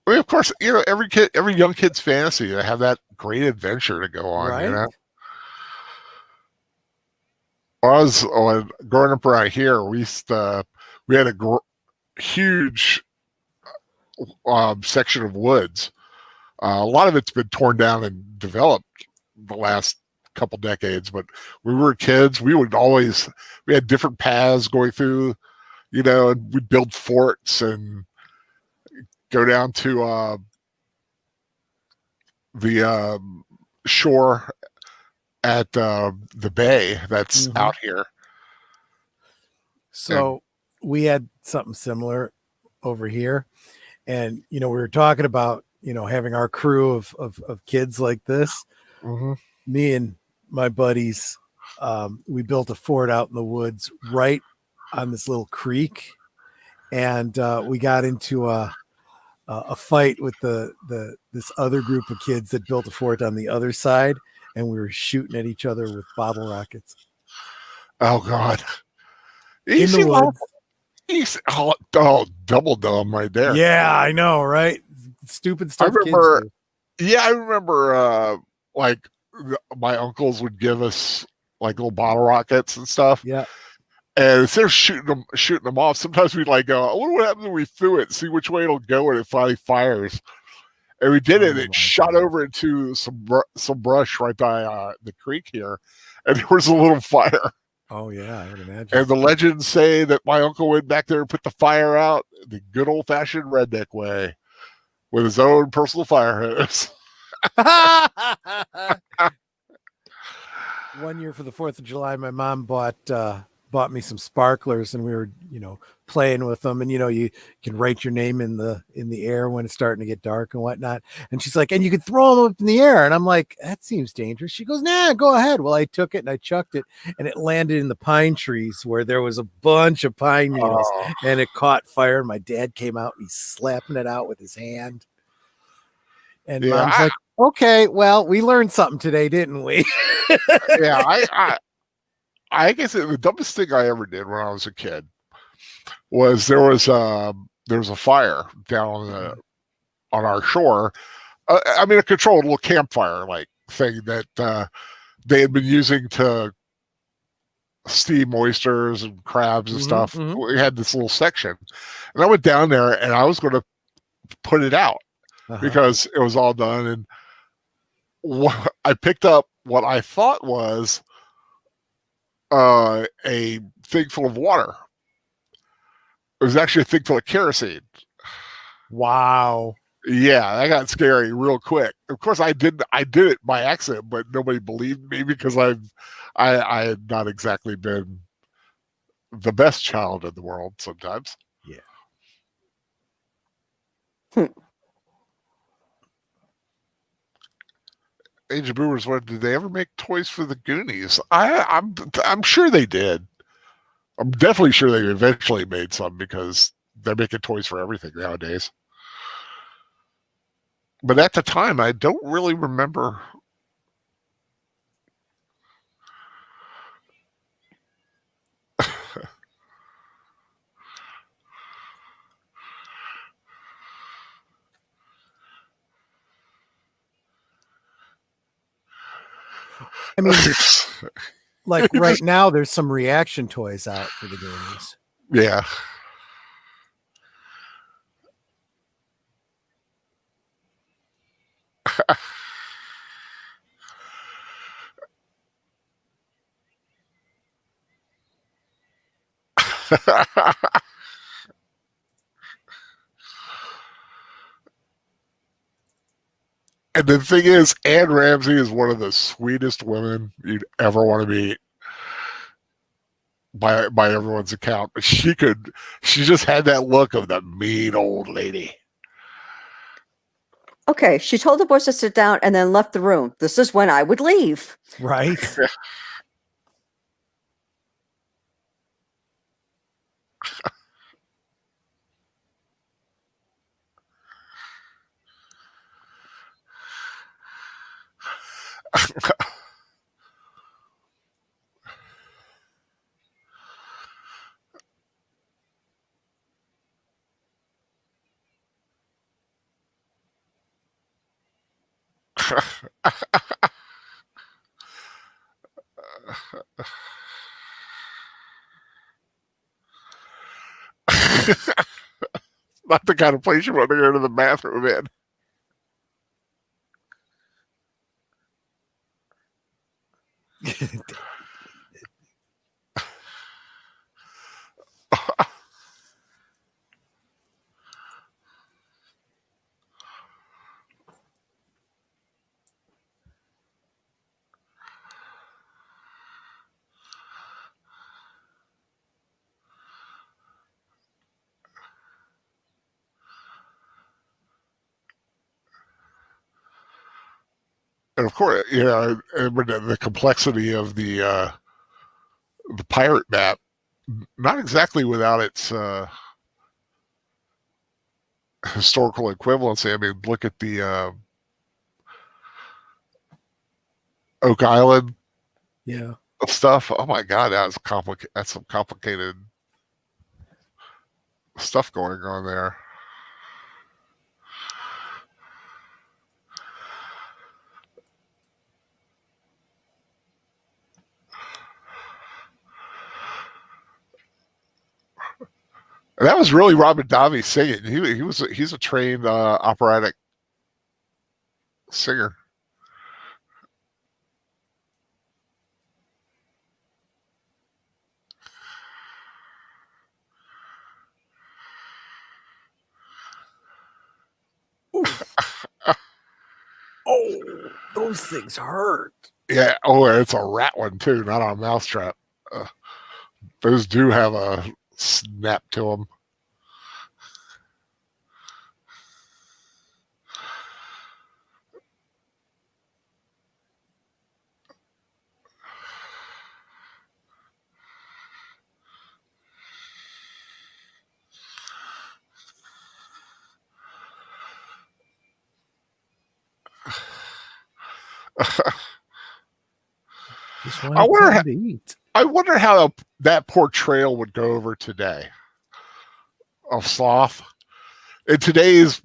I mean, of course, every young kid's fantasy to have that great adventure to go on. Right. You know, growing up around here, we had a huge section of woods. A lot of it's been torn down and developed the last couple decades, but when we were kids, we had different paths going through, and we'd build forts and go down to the shore at the bay that's out here. So we had something similar over here. And, we were talking about, having our crew of kids like this. Mm-hmm. Me and my buddies, we built a fort out in the woods right on this little creek. And we got into a fight with this other group of kids that built a fort on the other side, and we were shooting at each other with bottle rockets. Oh God! In the woods. Double dumb right there. Yeah, I know, right? Stupid stuff. I remember. Like my uncles would give us like little bottle rockets and stuff. Yeah. And instead of shooting them off, sometimes we'd like go, I wonder what happens when we threw it, see which way it'll go when it finally fires. And we did it. It shot over into some brush right by the creek here, and there was a little fire. Oh yeah, I would imagine. And the legends say that my uncle went back there and put the fire out the good old fashioned redneck way, with his own personal fire hose. 1 year for the 4th of July, my mom bought bought me some sparklers, and we were, playing with them. And you can write your name in the air when it's starting to get dark and whatnot. And she's like, and you could throw them up in the air. And I'm like, that seems dangerous. She goes, nah, go ahead. Well, I took it and I chucked it, and it landed in the pine trees where there was a bunch of pine needles, and it caught fire. And my dad came out and he's slapping it out with his hand. And Mom's like, okay, well, we learned something today, didn't we? Yeah, I guess the dumbest thing I ever did when I was a kid was there was a fire down on our shore. I mean, a controlled little campfire like thing that they had been using to steam oysters and crabs and stuff. We had this little section, and I went down there and I was going to put it out because it was all done. And I picked up what I thought was a thing full of water. It was actually a thing full of kerosene. Wow. Yeah, that got scary real quick. Of course, I did it by accident, but nobody believed me because I had not exactly been the best child in the world sometimes. Yeah. Age of Boomers, did they ever make toys for the Goonies? I'm sure they did. I'm definitely sure they eventually made some because they're making toys for everything nowadays. But at the time, I don't really remember. I mean, like right now, there's some reaction toys out for the Goonies. Yeah. And the thing is, Anne Ramsey is one of the sweetest women you'd ever want to meet by everyone's account. But she just had that look of the mean old lady. Okay, she told the boys to sit down and then left the room. This is when I would leave. Right. Not the kind of place you want to go to the bathroom in. And of course, the complexity of the pirate map, not exactly without its historical equivalency. I mean, look at the Oak Island stuff. Oh my God, that's some complicated stuff going on there. And that was really Robin Davi singing. He's a trained operatic singer. Oh, those things hurt. Yeah. Oh, it's a rat one too, not a mousetrap. Those do have a snap to them. Just I wanted wonder. something to eat. I wonder how that portrayal would go over today of sloth in today's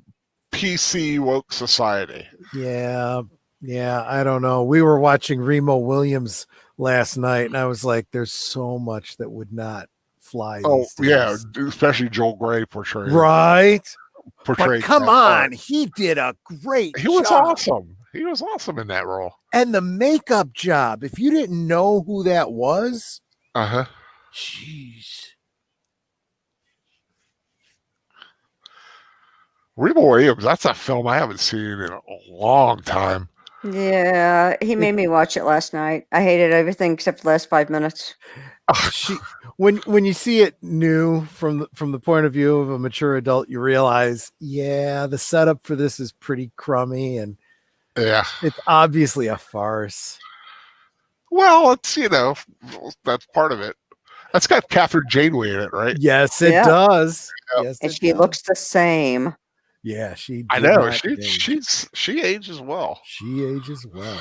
PC woke society. Yeah, I don't know. We were watching Remo Williams last night, and I was like, "There's so much that would not fly Oh these days." yeah, especially Joel Grey portraying Right. But come that part. on, he did a great He was job. awesome. He was awesome in that role. And the makeup job, if you didn't know who that was, Uh-huh. jeez. Remo Williams, that's a film I haven't seen in a long time. Yeah, he made me watch it last night. I hated everything except the last 5 minutes. When you see it new from the point of view of a mature adult, you realize, yeah, the setup for this is pretty crummy, and Yeah. it's obviously a farce. Well, it's, that's part of it. That's got Catherine Janeway in it, right? Yes, it Yeah. does. Yep. Yes, And it she does. looks the same. Yeah, she. I did know. not change. She ages well. She ages well.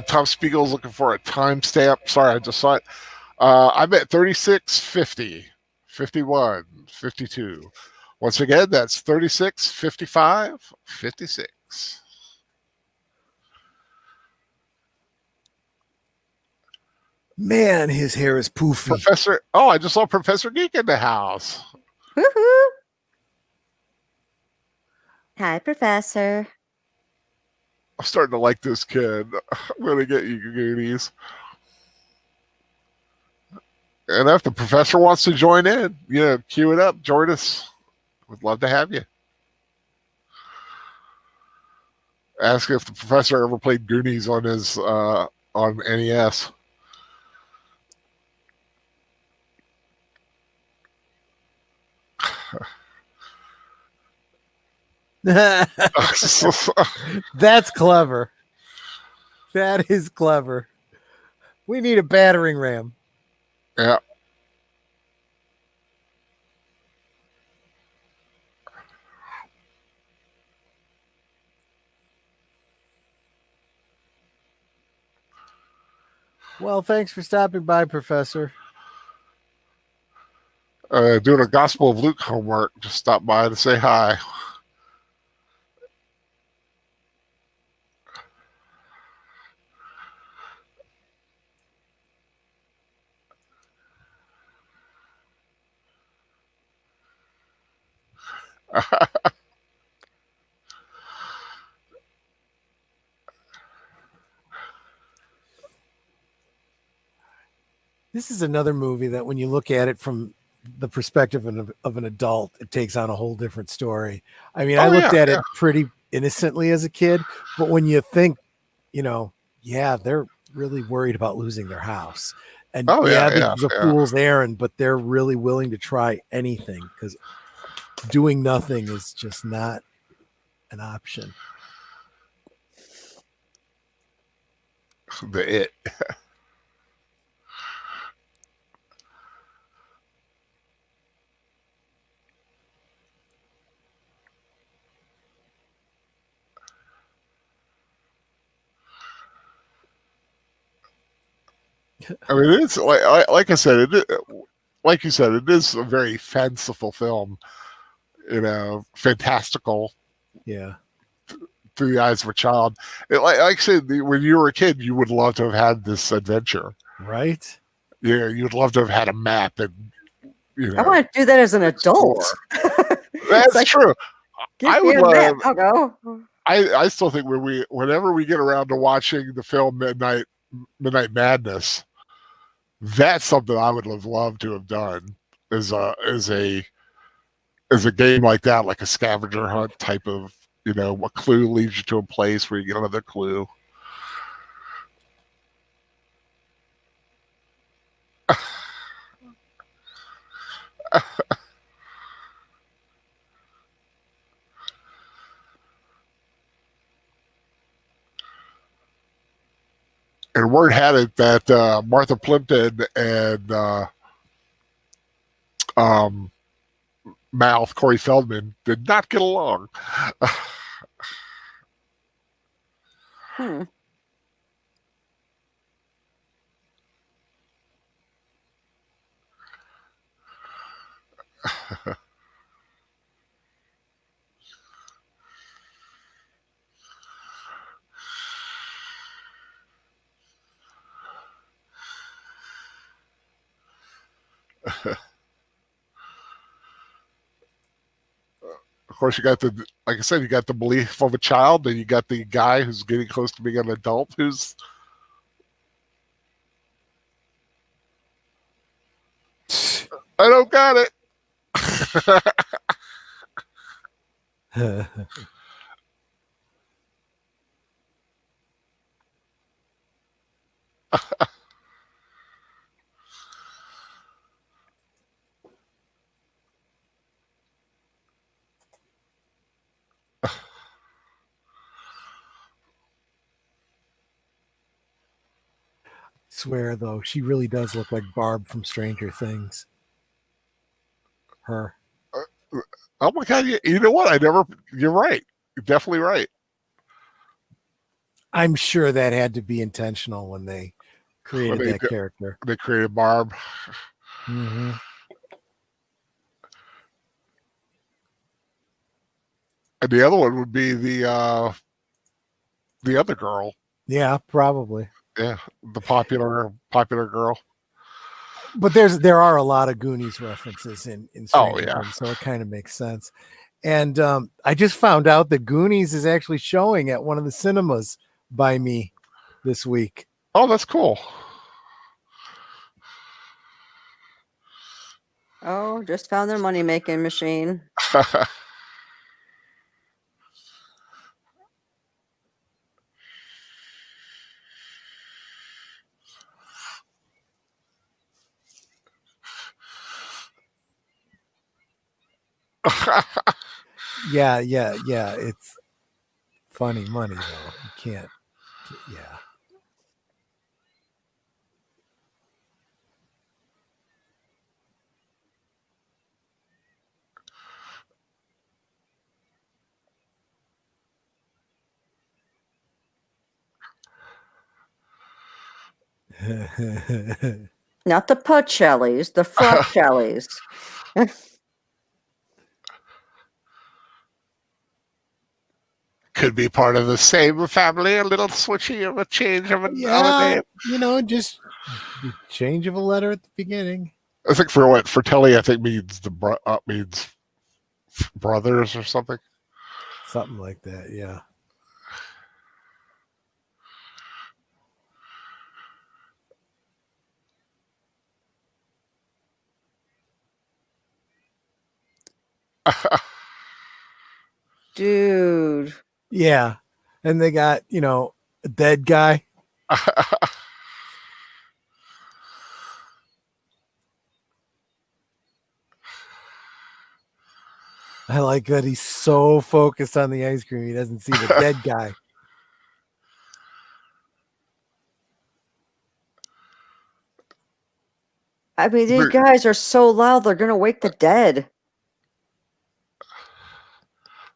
Tom Spiegel's looking for a timestamp. Sorry, I just saw it. I'm at 36, 50, 51, 52. Once again, that's 36, 55, 56. Man, his hair is poofy. I just saw Professor Geek in the house. Woohoo! Hi, Professor. I'm starting to like this kid. I'm going to get you Goonies. And if the professor wants to join in, cue it up. Join us. We'd love to have you. Ask if the professor ever played Goonies on his on NES. That's clever. That is clever. We need a battering ram. Yeah. Well, thanks for stopping by, Professor. Doing a Gospel of Luke homework. Just stop by to say hi. This is another movie that when you look at it from the perspective of an adult, it takes on a whole different story. I mean, I looked at it pretty innocently as a kid, but when you think, they're really worried about losing their house. And this is a fool's errand, but they're really willing to try anything because doing nothing is just not an option. It. I mean, it's like I said, like you said, it is a very fanciful film, fantastical. Yeah. Through the eyes of a child. Like I said, when you were a kid, you would love to have had this adventure. Right? Yeah, you'd love to have had a map and, I want to do that as an adult. That's true. I would love. I'll go. I still think whenever we get around to watching the film Midnight Madness, that's something I would have loved to have done as a is a game like that, like a scavenger hunt type of, you know, a clue leads you to a place where you get another clue. And word had it that Martha Plimpton and um, Mouth Corey Feldman did not get along. Hmm. Of course, you got the, like I said, you got the belief of a child, and you got the guy who's getting close to being an adult who's. I don't got it. Swear though, she really does look like Barb from Stranger Things. Her. Oh my god! You know what? You're right. You're definitely right. I'm sure that had to be intentional when they created that character. They created Barb. Mm-hmm. And the other one would be the other girl. Yeah, probably. Yeah, the popular girl. But there are a lot of Goonies references in Stranger Things, so it kind of makes sense. And I just found out that Goonies is actually showing at one of the cinemas by me this week. Oh, that's cool. Oh, just found their money-making machine. Yeah. It's funny money though. You can't. Yeah. Not the Puccellis, the Frochellis. Could be part of the same family. A little switchy of a change of a name. You know, just the change of a letter at the beginning. I think for Telly, I think means means brothers or something. Something like that. Yeah. Dude. Yeah. And they got, you know, a dead guy. I like that he's so focused on the ice cream, he doesn't see the dead guy. I mean, these guys are so loud, they're going to wake the dead.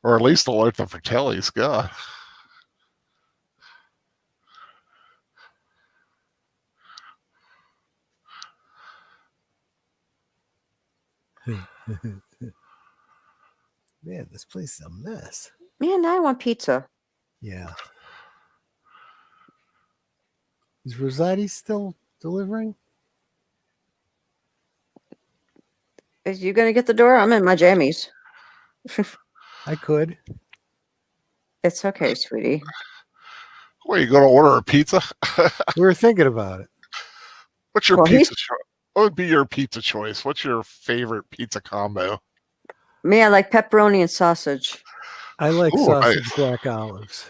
Or at least alert them for Telly's. God. Man, this place is a mess. Man, now I want pizza. Yeah. Is Rosati still delivering? Is you going to get the door? I'm in my jammies. I could. It's okay, sweetie. Well, you going to order a pizza? We were thinking about it. What's your pizza choice? What would be your pizza choice? What's your favorite pizza combo? Me, I like pepperoni and sausage. I like Ooh, sausage nice. black olives.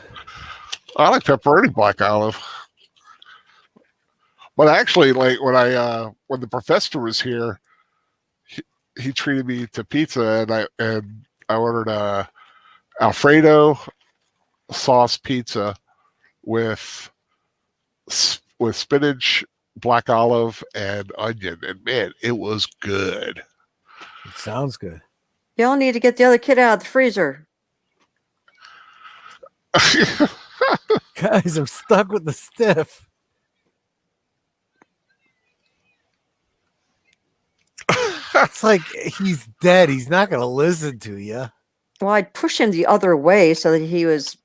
I like pepperoni black olive. But actually, like when the professor was here, he treated me to pizza, and I ordered a Alfredo sauce pizza with spinach, black olive, and onion, and man, it was good. It sounds good. Y'all need to get the other kid out of the freezer. Guys, I'm stuck with the stiff. It's like he's dead. He's not going to listen to you. Well, I'd push him the other way so that he was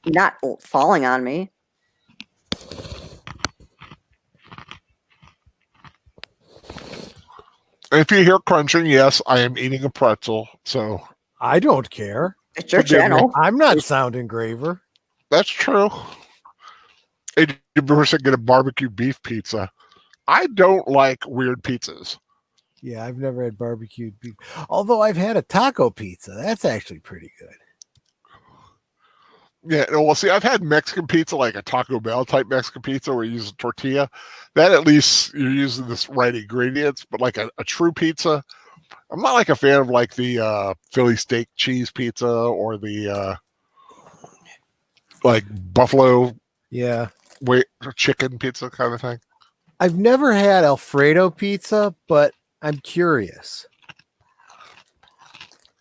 not falling on me. If you hear crunching, yes, I am eating a pretzel. So I don't care. It's your Forgive me. channel. I'm not sound engraver. that's true. Hey, you ever get a barbecue beef pizza? I don't like weird pizzas. Yeah, I've never had barbecued beef. Although I've had a taco pizza. That's actually pretty good. Yeah, well, see, I've had Mexican pizza, like a Taco Bell type Mexican pizza where you use a tortilla. That at least you're using the right ingredients, but like a true pizza, I'm not like a fan of like the Philly steak cheese pizza or the like buffalo Yeah. chicken pizza kind of thing. I've never had Alfredo pizza, but I'm curious.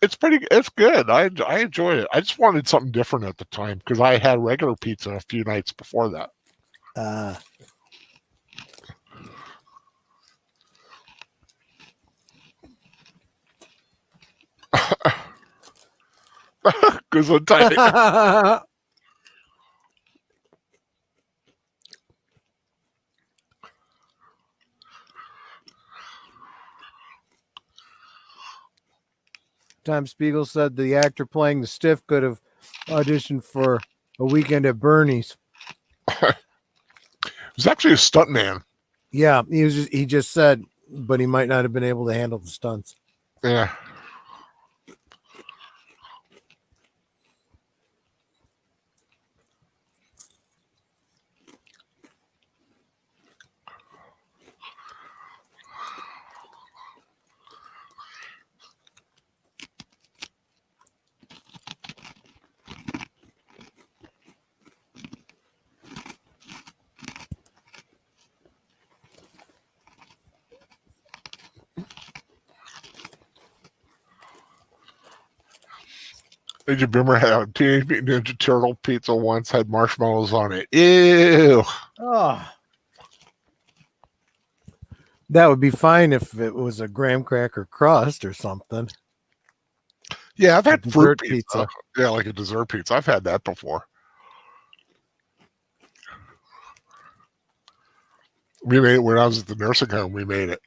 It's good. I enjoyed it. I just wanted something different at the time because I had regular pizza a few nights before that. Because Untitled. Tom Spiegel said the actor playing the stiff could have auditioned for A Weekend at Bernie's. It was actually a stuntman. Yeah, he just said, but he might not have been able to handle the stunts. Yeah. Did you remember how Teenage Mutant Ninja Turtle pizza once had marshmallows on it? Ew. Oh. That would be fine if it was a graham cracker crust or something. Yeah, I've had fruit Dessert pizza. Yeah, like a dessert pizza. I've had that before. We made it when I was at the nursing home. We made it.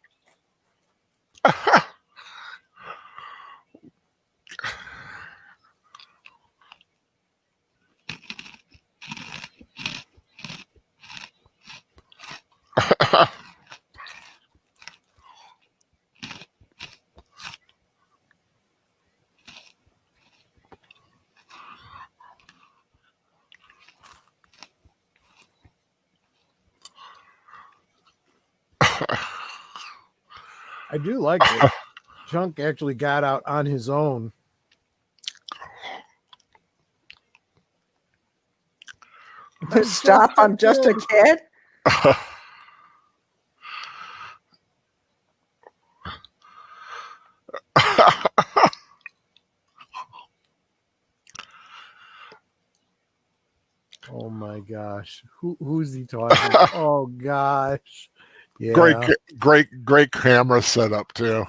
I do like it. Chunk actually got out on his own. Stop, I'm just a kid. Oh my gosh. Who's he talking to? Oh gosh. Yeah. Great camera setup too.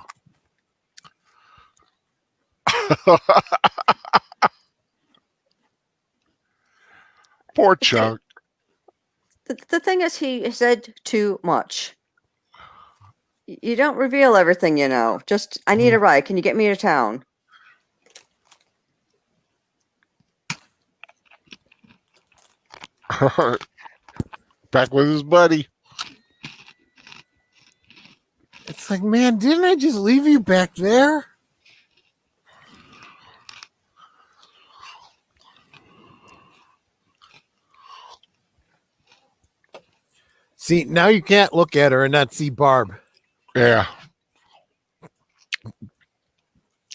Poor Chunk. The thing is, he said too much. You don't reveal everything, you know. Just, I need a ride. Can you get me to town? Back with his buddy. It's like, man, didn't I just leave you back there? See, now you can't look at her and not see Barb. Yeah.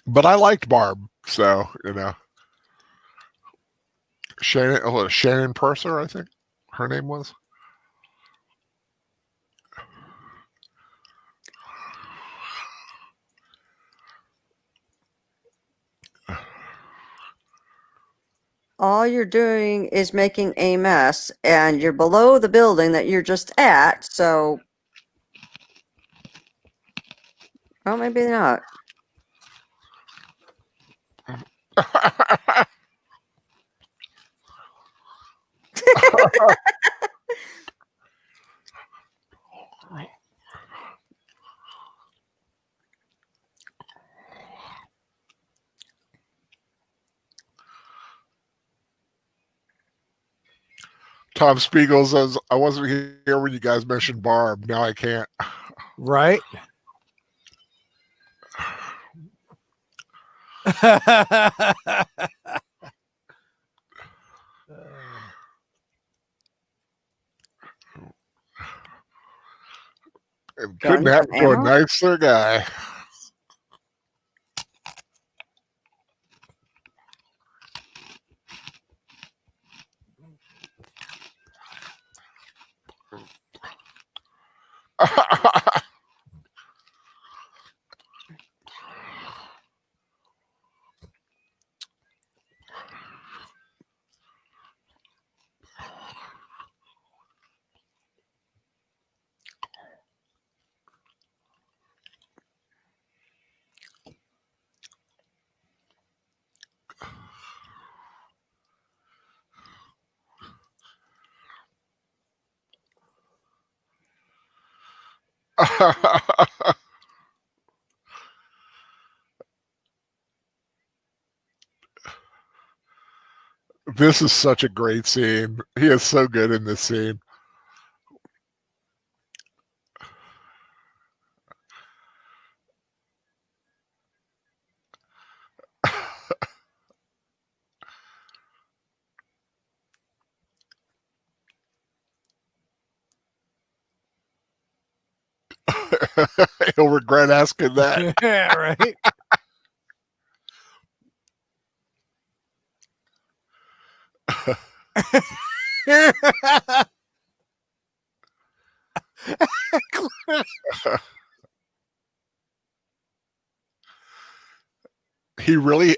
But I liked Barb, so, Shannon Purser, I think her name was. All you're doing is making a mess, and you're below the building that you're just at, so. Oh, maybe not. Tom Spiegel says, I wasn't here when you guys mentioned Barb. Now I can't. Right? It couldn't Guns happen and to a ammo? nicer guy. This is such a great scene. He is so good in this scene. He'll regret asking that. Yeah, right?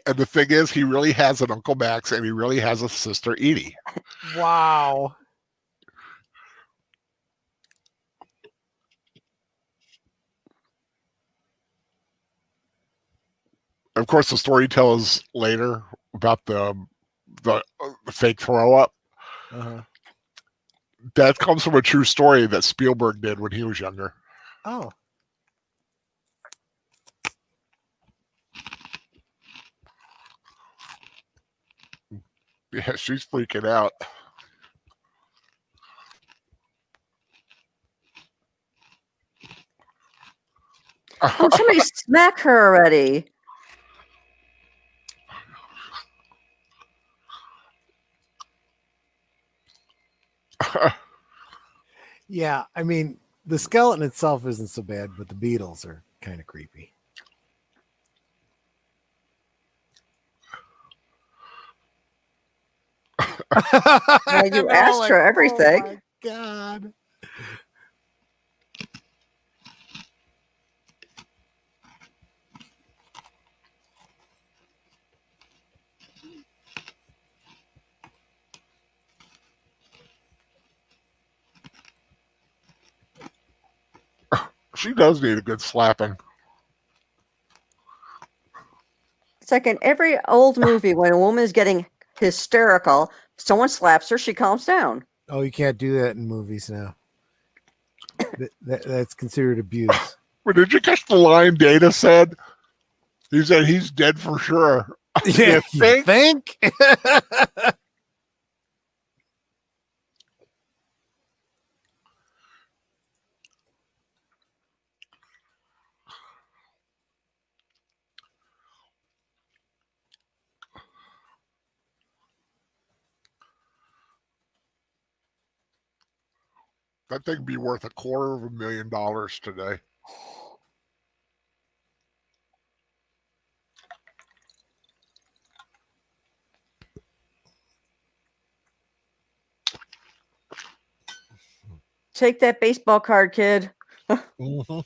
And the thing is, he really has an Uncle Max and he really has a sister Edie. Wow. Of course, the story tells later about the fake throw up. Uh-huh. That comes from a true story that Spielberg did when he was younger. Oh. Yeah, she's freaking out. Oh, somebody smack her already. Yeah, I mean, the skeleton itself isn't so bad, but the beetles are kind of creepy. Well, you They're all asked her oh everything. my God. She does need a good slapping. It's like in every old movie when a woman is getting hysterical, someone slaps her, she calms down. Oh, you can't do that in movies now. That's considered abuse. But did you catch the line Data said? He said he's dead for sure. Yeah, you think? That thing would be worth $250,000 today. Take that baseball card, kid. Mm-hmm.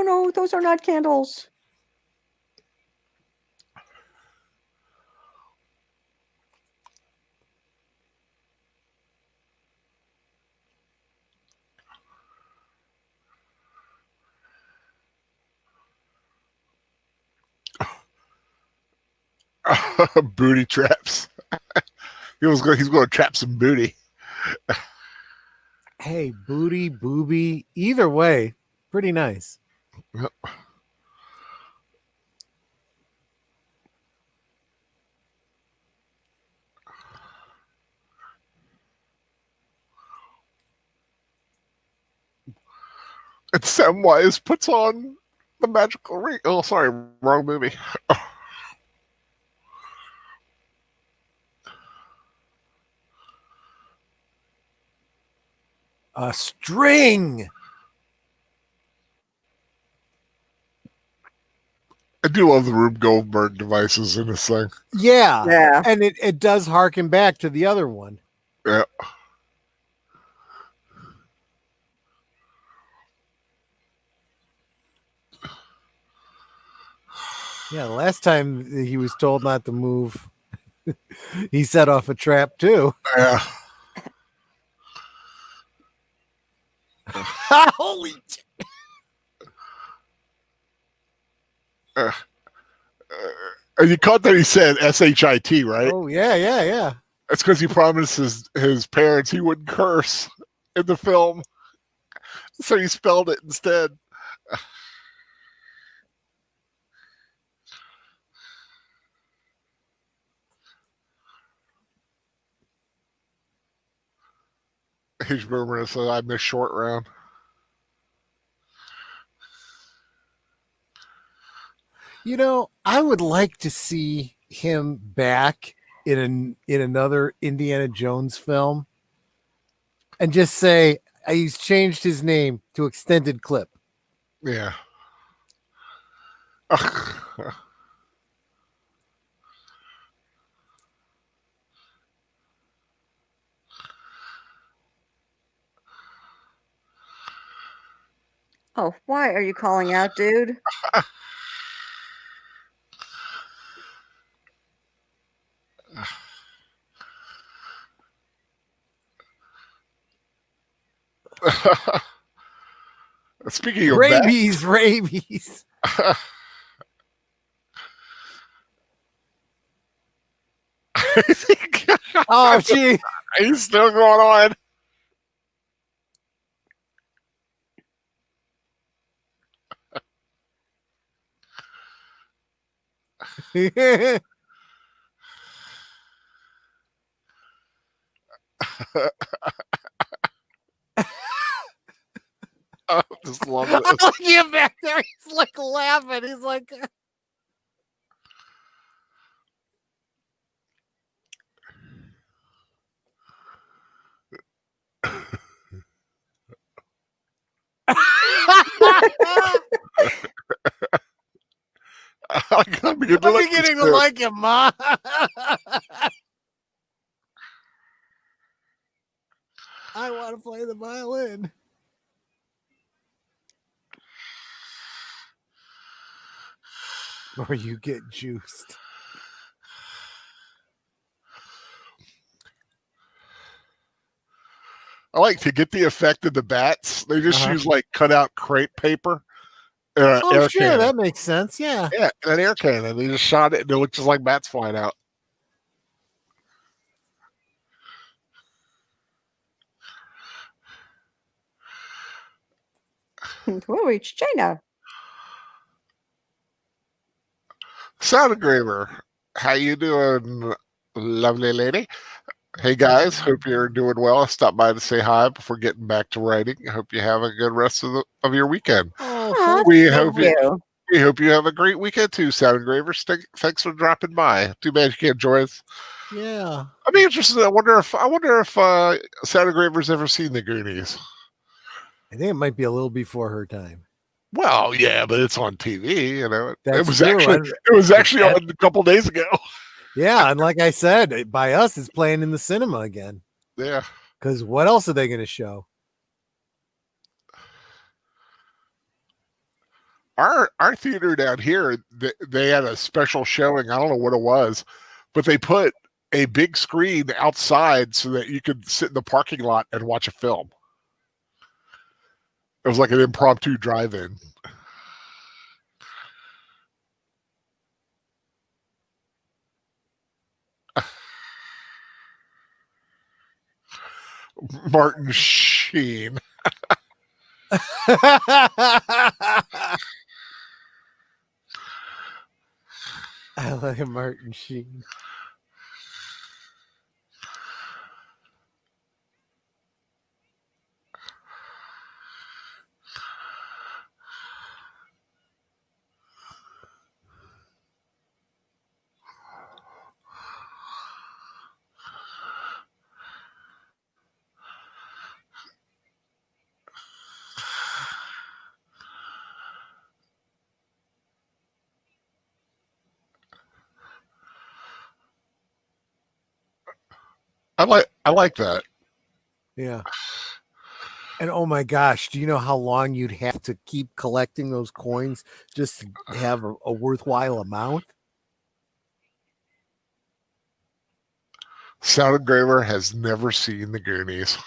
No. Those are not candles. Booty traps. He's going to trap some booty. Hey, booty, booby, either way, pretty nice. Yep. And Samwise puts on the magical ring. Oh, sorry, wrong movie. A string. I do love the Rube Goldberg devices in this thing. Yeah. And it does harken back to the other one. Yeah. Yeah, the last time he was told not to move, he set off a trap too. Yeah. Holy And you caught that he said S-H-I-T, right? Oh, yeah. That's because he promised his parents he wouldn't curse in the film. So he spelled it instead. He's murmuring, so I missed short round. You know, I would like to see him back in another Indiana Jones film and just say he's changed his name to Extended Clip. Yeah. Oh, why are you calling out, dude? Speaking of rabies. Oh, gee. He's still going on. I just love it. Look at him back there. He's like laughing. He's like... I'm beginning to like him, Ma. I want to play the violin. Or you get juiced. I like to get the effect of the bats. They just use like cutout crepe paper. Air sure, cannon. That makes sense. Yeah. Yeah, an air cannon. They just shot it and it looked just like bats flying out. We'll reach China. Sound engraver, how you doing, lovely lady? Hey guys, hope you're doing well. I stopped by to say hi before getting back to writing. I hope you have a good rest of your weekend. Oh, we hope you We hope you have a great weekend too, Sound Engravers. Thanks for dropping by. Too bad you can't join us. Yeah. I'd be interested. I wonder if Sound Engravers ever seen the Goonies. I think it might be a little before her time. Well, yeah, but it's on TV. You know, That's it was true. actually on a couple days ago. Yeah, and like I said, by us, it's playing in the cinema again. Yeah. Because what else are they going to show? Our theater down here, they had a special showing. I don't know what it was, but they put a big screen outside so that you could sit in the parking lot and watch a film. It was like an impromptu drive-in. Martin Sheen. I like Martin Sheen. I like that. Yeah. And oh my gosh, do you know how long you'd have to keep collecting those coins just to have a worthwhile amount? Sound Engraver has never seen the Goonies.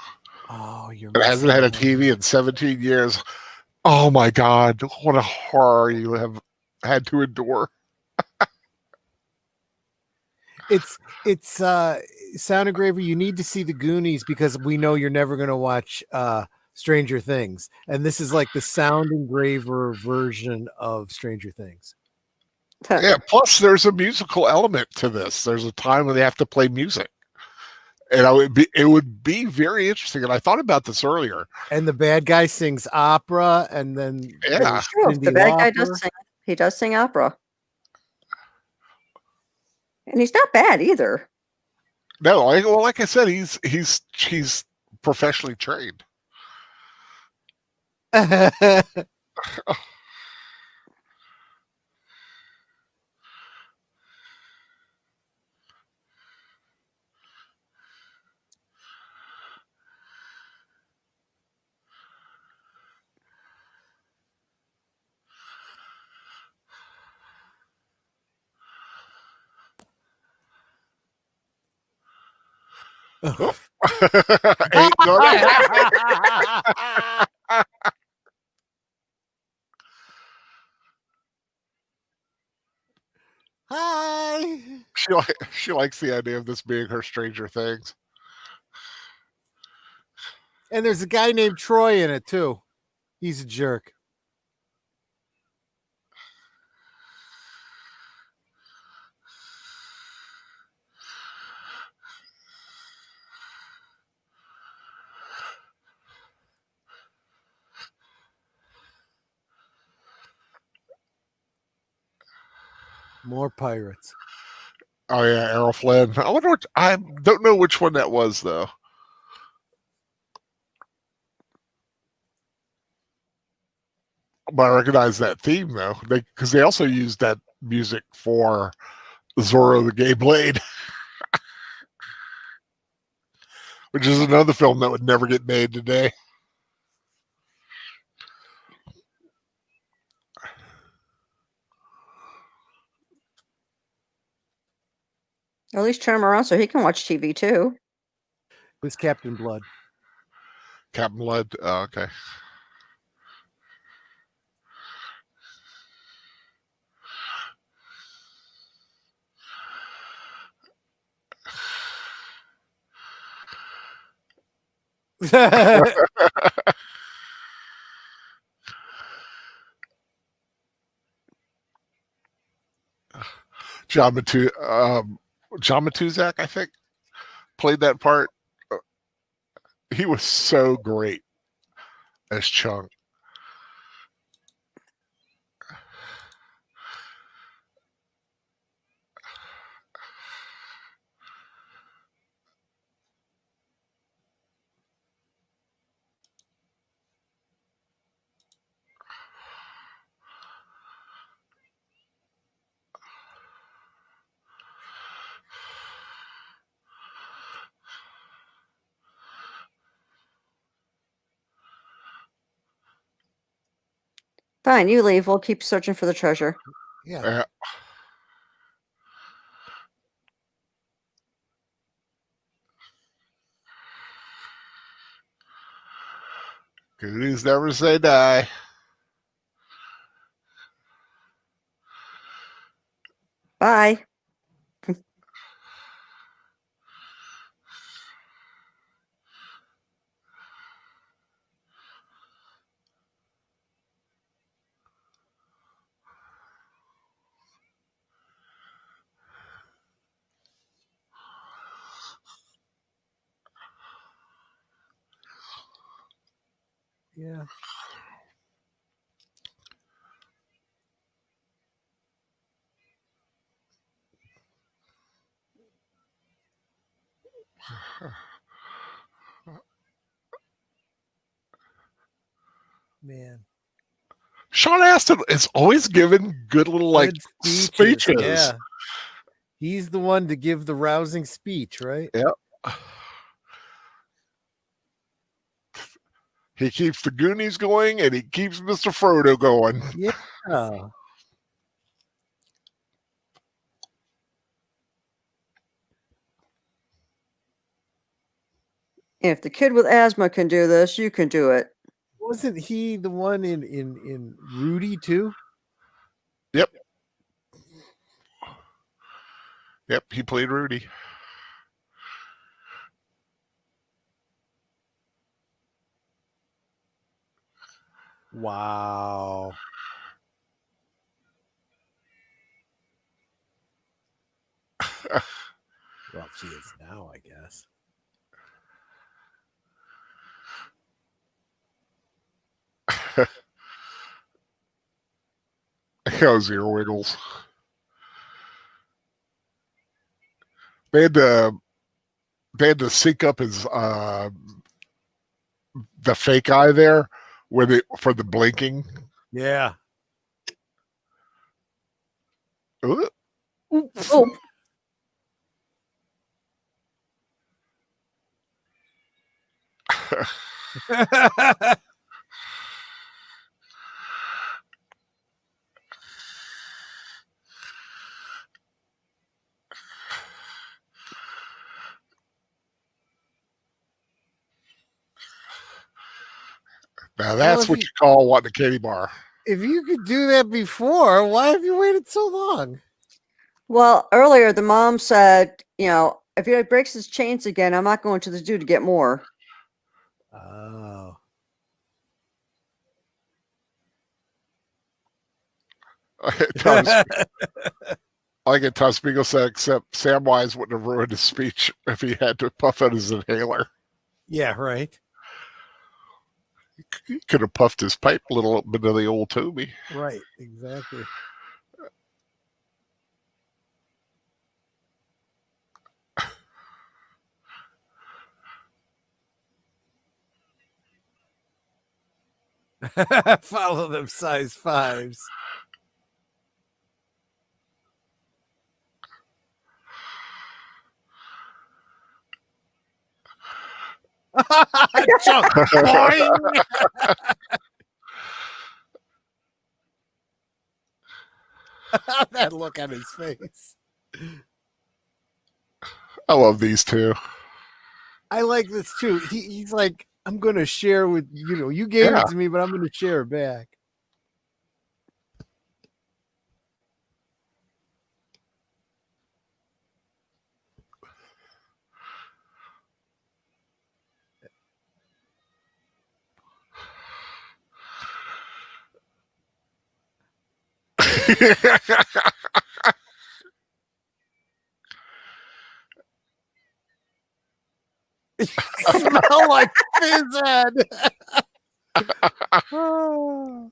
Oh, you're It hasn't had a TV in 17 years. Oh my God, what a horror you have had to endure. It's Sound Engraver. You need to see the Goonies because we know you're never going to watch Stranger Things, and this is like the Sound Engraver version of Stranger Things. Yeah, plus there's a musical element to this. There's a time when they have to play music. And it would be very interesting. And I thought about this earlier. And the bad guy sings opera, and then yeah, true. The bad guy does sing. He does sing opera, and he's not bad either. No, like I said, he's professionally trained. Ain't gonna happen. Hi. She likes the idea of this being her Stranger Things. And there's a guy named Troy in it too. He's a jerk. More pirates. Oh yeah, Errol Flynn. I don't know which one that was though. But I recognize that theme though, because they also used that music for Zorro the Gay Blade, which is another film that would never get made today. At least turn him around so he can watch TV too. Who's Captain Blood? Captain Blood. Oh, okay. John Matuzak, I think, played that part. He was so great as Chung. Fine, you leave. We'll keep searching for the treasure. Yeah. Goonies never say die. Bye. Yeah. Man. Sean Astin is always given good little like Good speeches. Yeah. He's the one to give the rousing speech, right? Yep. He keeps the Goonies going, and he keeps Mr. Frodo going. Yeah. If the kid with asthma can do this, you can do it. Wasn't he the one in Rudy too? Yep. Yep, he played Rudy. Wow. Well, she is now, I guess. How's ear wiggles? They had to sync up his the fake eye there with it for the blinking. Yeah. Ooh. Oh, Now that's what you call wanting a candy bar. If you could do that before, why have you waited so long? well, earlier the mom said, if he breaks his chains again, I'm not going to the zoo to get more. Oh. Like it, Tom Spiegel said, except Samwise wouldn't have ruined his speech if he had to puff out his inhaler. Yeah, right. He could have puffed his pipe a little bit of the old Toby. Right, exactly. Follow them size fives. Chunk. Boing. That look on his face. I love these two. I like this too. He's like, I'm going to share with, you gave it to me, but I'm going to share it back. Smell like fizz head. Oh.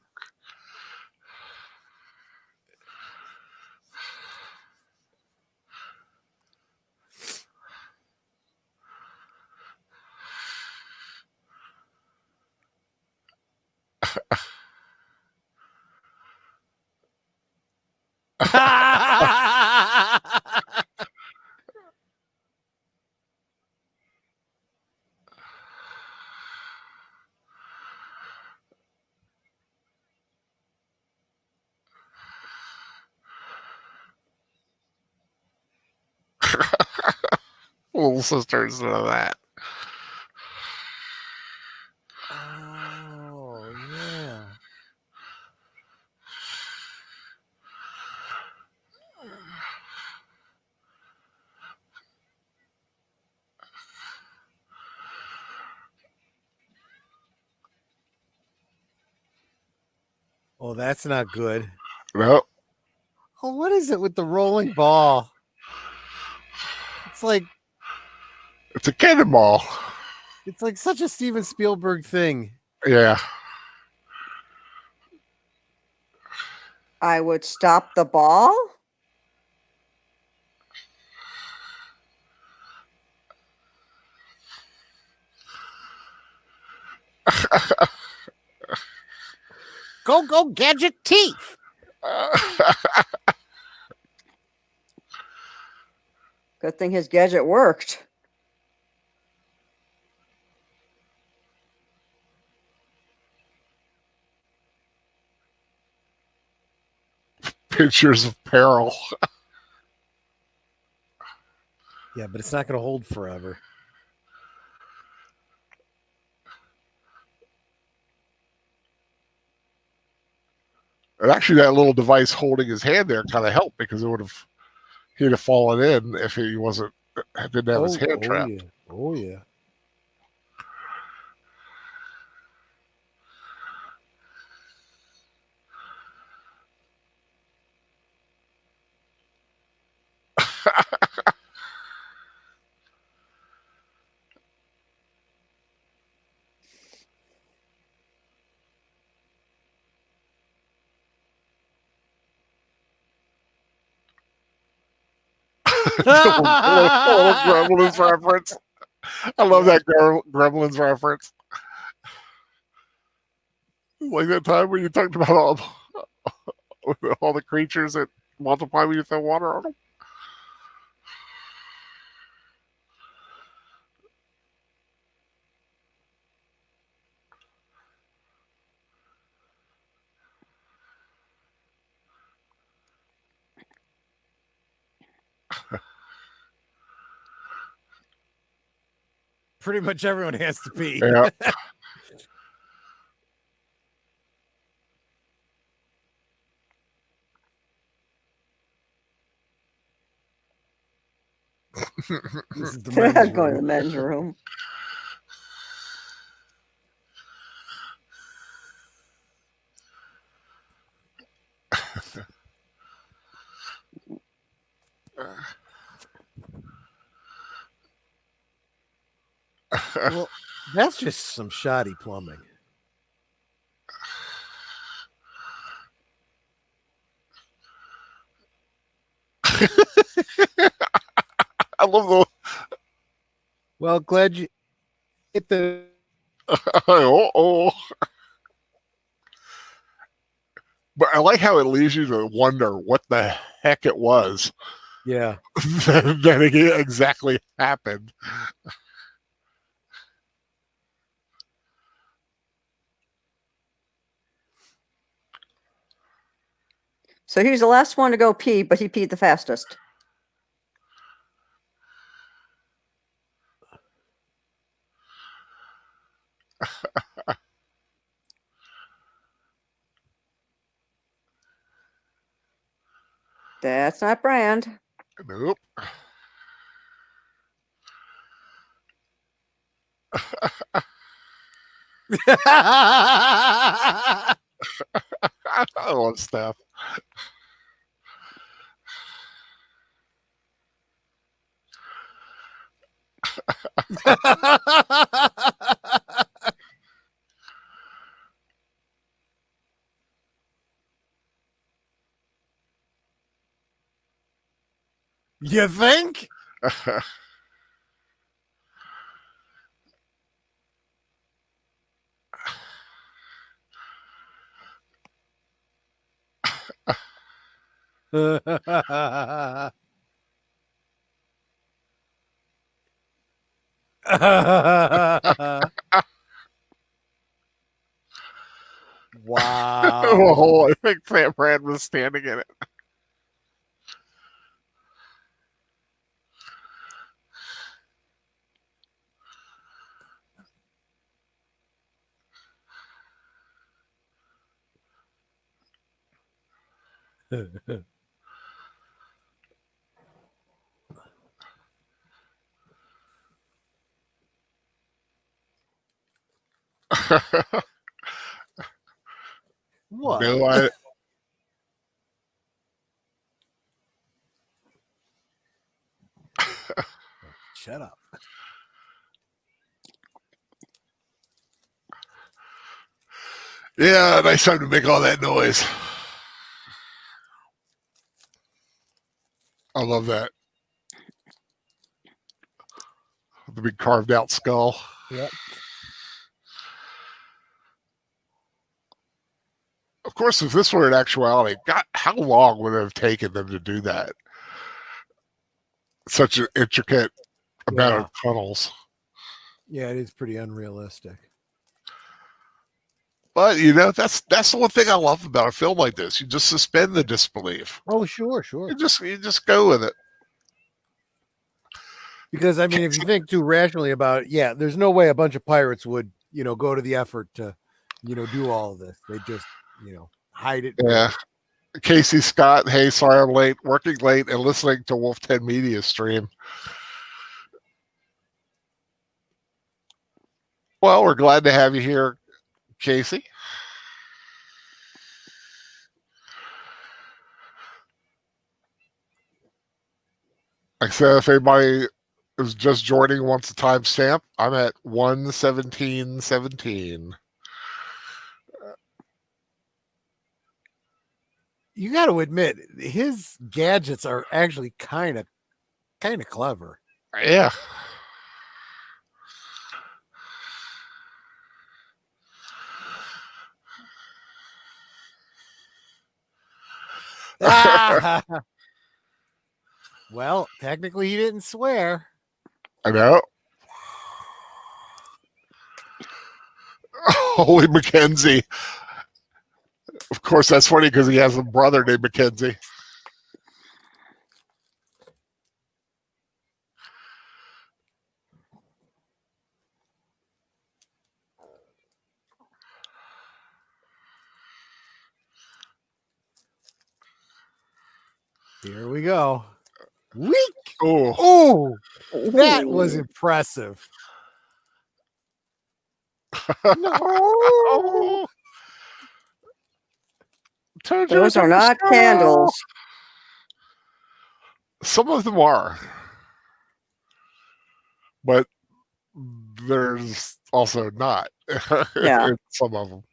little sister instead of that. Oh, yeah. Oh, that's not good. No, Oh, what is it with the rolling ball? It's like it's a cannonball. such a Steven Spielberg thing. Yeah. I would stop the ball. Go, gadget teeth. Good thing his gadget worked. Pictures of peril. Yeah, but it's not going to hold forever. And actually, that little device holding his hand there kind of helped because he'd have fallen in if he didn't have his hand trapped. Yeah. Oh, yeah. little Gremlins reference. I love that Gremlins reference. Like that time when you talked about all the creatures that multiply when you throw water on them. Pretty much everyone has to pee. Yeah. This is the men's Going to the room. men's room. Well, that's just some shoddy plumbing. I love the. Well, glad you hit the. Oh. But I like how it leaves you to wonder what the heck it was Yeah. that exactly happened. So he was the last one to go pee, but he peed the fastest. That's not Brand. Nope. I love Steph. You think? Wow. Oh, I think Sam Brand was standing in it. What? No, I. Shut up. Yeah, nice time to make all that noise. I love that. The big carved out skull. Yep. Of course, if this were in actuality, God, how long would it have taken them to do that? Such an intricate amount of tunnels. Yeah, it is pretty unrealistic. But you know, that's the one thing I love about a film like this. You just suspend the disbelief. Oh, sure. You just go with it. Because I mean, if you think too rationally about it, yeah, there's no way a bunch of pirates would, go to the effort to, do all of this. They just, hide it. Yeah. Casey Scott, hey, sorry I'm late, working late and listening to Wolf 10 Media stream. Well, we're glad to have you here, Casey. Like I said, if anybody is just joining wants a timestamp, I'm at 1:17:17. You got to admit, his gadgets are actually kind of clever. Yeah. Well, technically, he didn't swear. I know. Holy Mackenzie. Of course, that's funny because he has a brother named Mackenzie. Here we go. Weak. Oh, that was impressive. No. Oh. Those are not candles. Some of them are, but there's also not. Yeah. Some of them.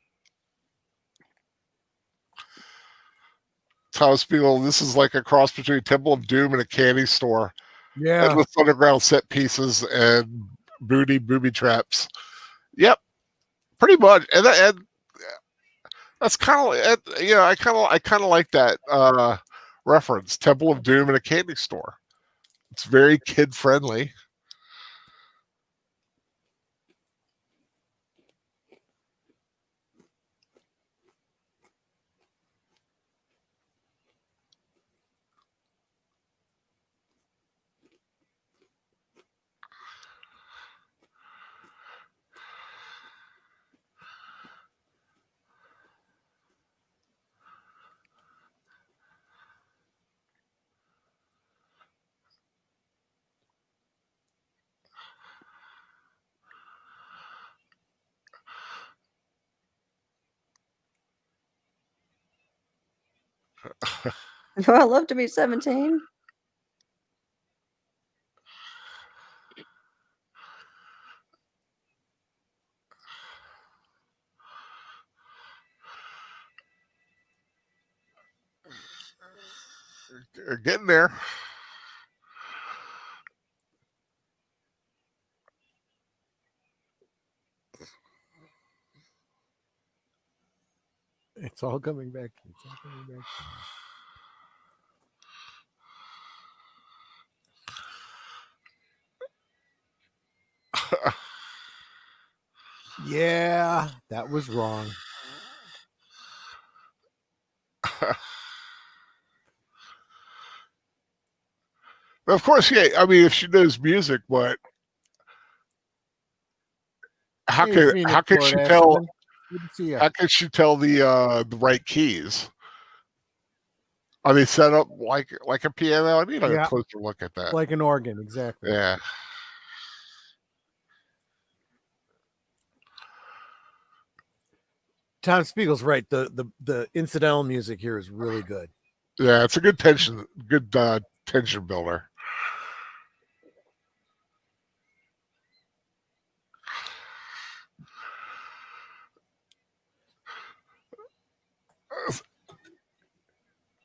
Thomas Spiegel, this is like a cross between Temple of Doom and a candy store. Yeah. Endless underground set pieces and booby traps. Yep, pretty much. And that's kind of, I kind of like that reference. Temple of Doom and a candy store. It's very kid friendly. I love to be 17. Getting there. It's all coming back. It's all coming back. Yeah, that was wrong. Of course, yeah. I mean, if she knows music, but how could she tell? How could she tell the right keys? Are they set up like a piano? I need a Yeah. closer look at that. Like an organ, exactly. Yeah. Tom Spiegel's right. The incidental music here is really good. Yeah, it's a good tension builder.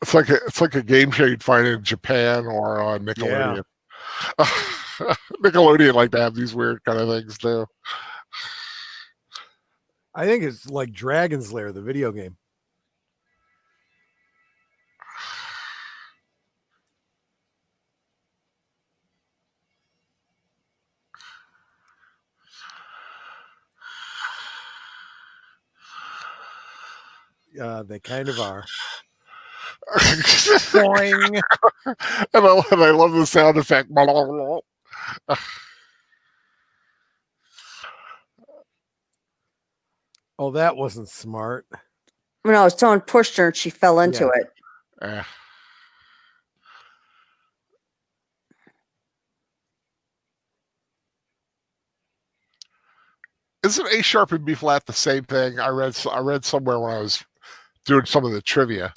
It's like a game show you'd find in Japan or on Nickelodeon. Yeah. Nickelodeon like to have these weird kind of things too. I think it's like Dragon's Lair, the video game. They kind of are. Boing. And I love the sound effect. Oh, that wasn't smart. No, someone pushed her and she fell into it. Isn't A sharp and B flat the same thing? I read somewhere when I was doing some of the trivia.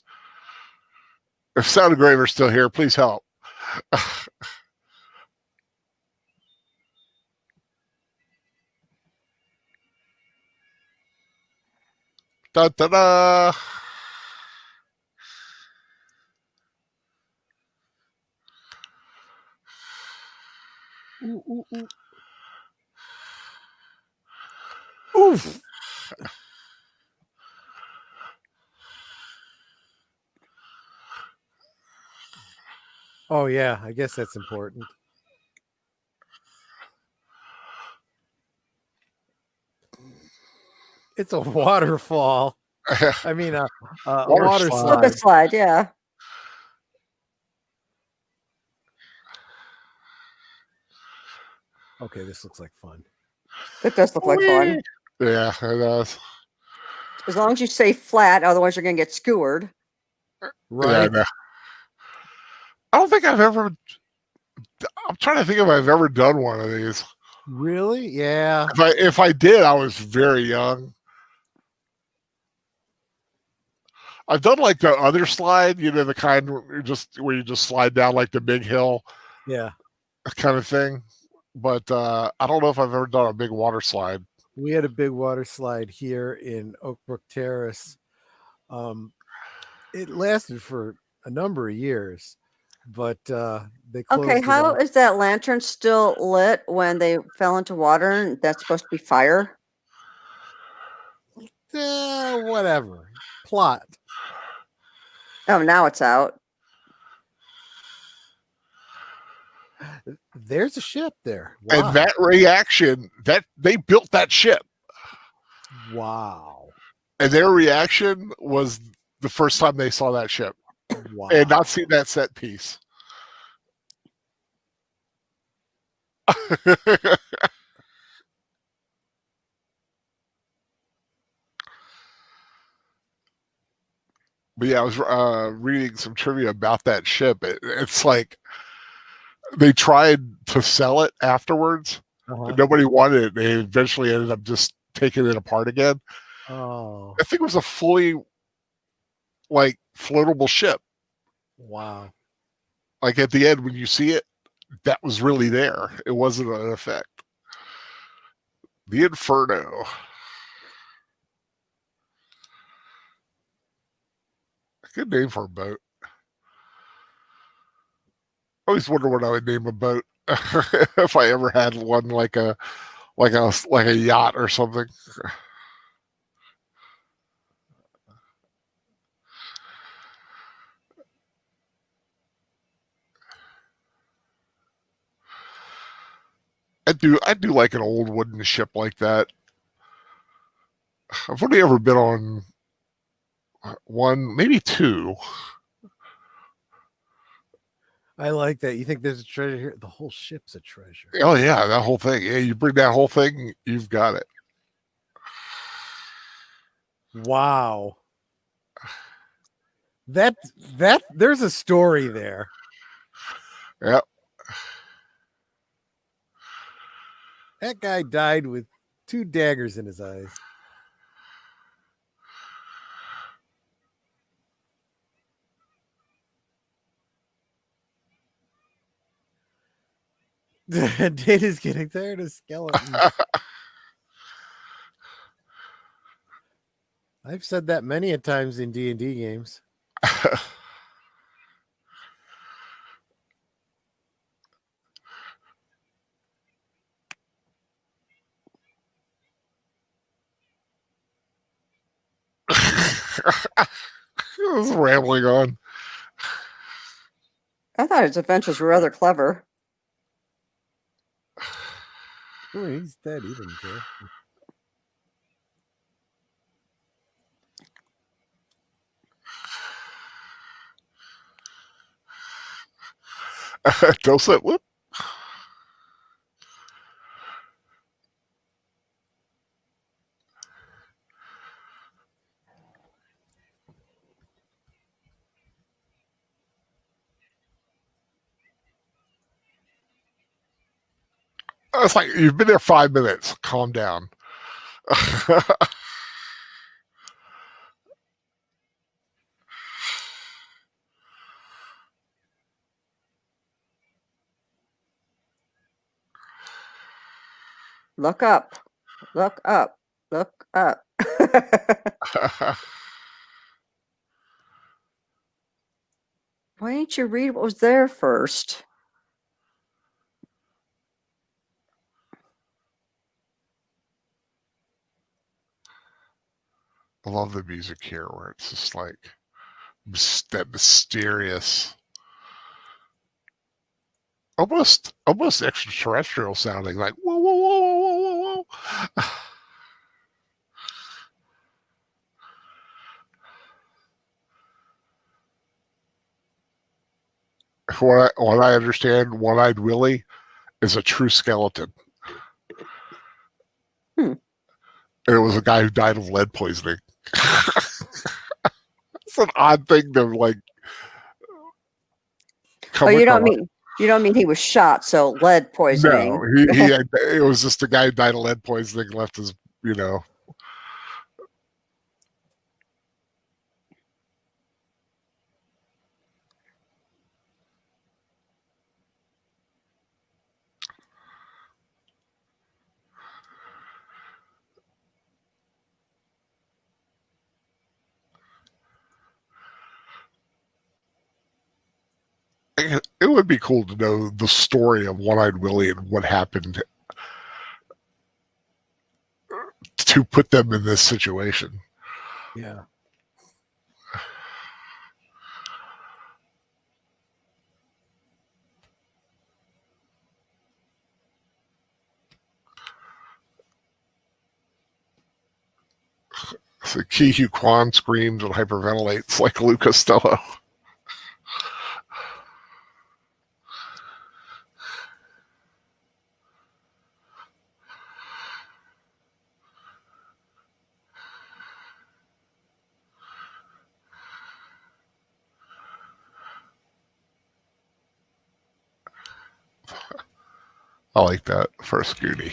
If Sound Engraver's still here, please help. Da da da. Ooh, ooh, ooh. Oof. Oh yeah, I guess that's important. It's a waterfall. I mean, a water slide. Slide, yeah. Okay, this looks like fun. It does look like fun. Yeah, it does. As long as you stay flat, otherwise you're going to get skewered. Right. Yeah, I don't think I've ever. I'm trying to think if I've ever done one of these. Really? Yeah. If I did, I was very young. I've done like the other slide, the kind where you just slide down like the big hill, yeah, kind of thing. But I don't know if I've ever done a big water slide. We had a big water slide here in Oakbrook Terrace. It lasted for a number of years, but they closed. Okay, how is that lantern still lit when they fell into water and that's supposed to be fire? Whatever. Plot. Oh, now it's out. There's a ship there. Wow. And that reaction, that they built that ship. Wow. And their reaction was the first time they saw that ship. Wow. And not seen that set piece. But yeah, I was reading some trivia about that ship. It's like they tried to sell it afterwards. Nobody wanted it. They eventually ended up just taking it apart again. Oh. I think it was a fully like floatable ship. Wow. Like at the end when you see it, that was really there. It wasn't an effect. The Inferno. Good name for a boat. I always wonder what I would name a boat if I ever had one like a yacht or something. I do like an old wooden ship like that. I've only ever been on one, maybe two. I like that. You think there's a treasure here? The whole ship's a treasure. Oh yeah, that whole thing. Yeah, you bring that whole thing, you've got it. Wow. That there's a story there. Yep. That guy died with 2 daggers in his eyes. Data's getting tired of skeletons. I've said that many a times in D&D games. This is rambling on. I thought his adventures were rather clever. Oh, he's dead. He didn't care. Dulcet whip. It's like you've been there 5 minutes. Calm down. Look up. Look up. Look up. Why didn't you read what was there first? I love the music here where it's just like that mysterious, almost extraterrestrial sounding, like whoa, whoa, whoa, whoa, whoa, whoa. What I understand, One-Eyed Willie is a true skeleton. Hmm. And it was a guy who died of lead poisoning. It's an odd thing to like. Oh, you don't mean he was shot, so lead poisoning. No, it was just a guy who died of lead poisoning, left his, you know. It would be cool to know the story of One-Eyed Willie and what happened to put them in this situation. Yeah. So Ki Hu Kwan screams and hyperventilates like Lou Costello. I like that first Goonie.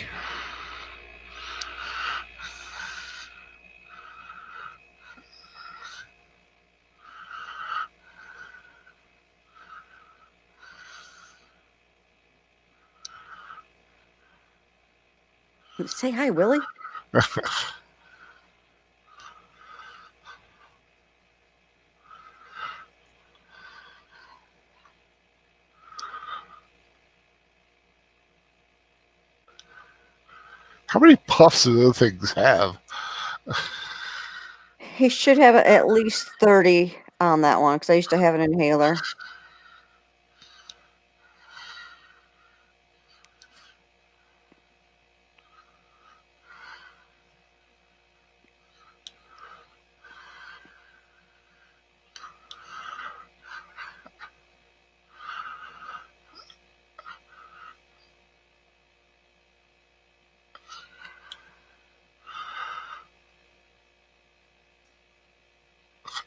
Say hi, Willie. How many puffs do those things have? He should have at least 30 on that one because I used to have an inhaler.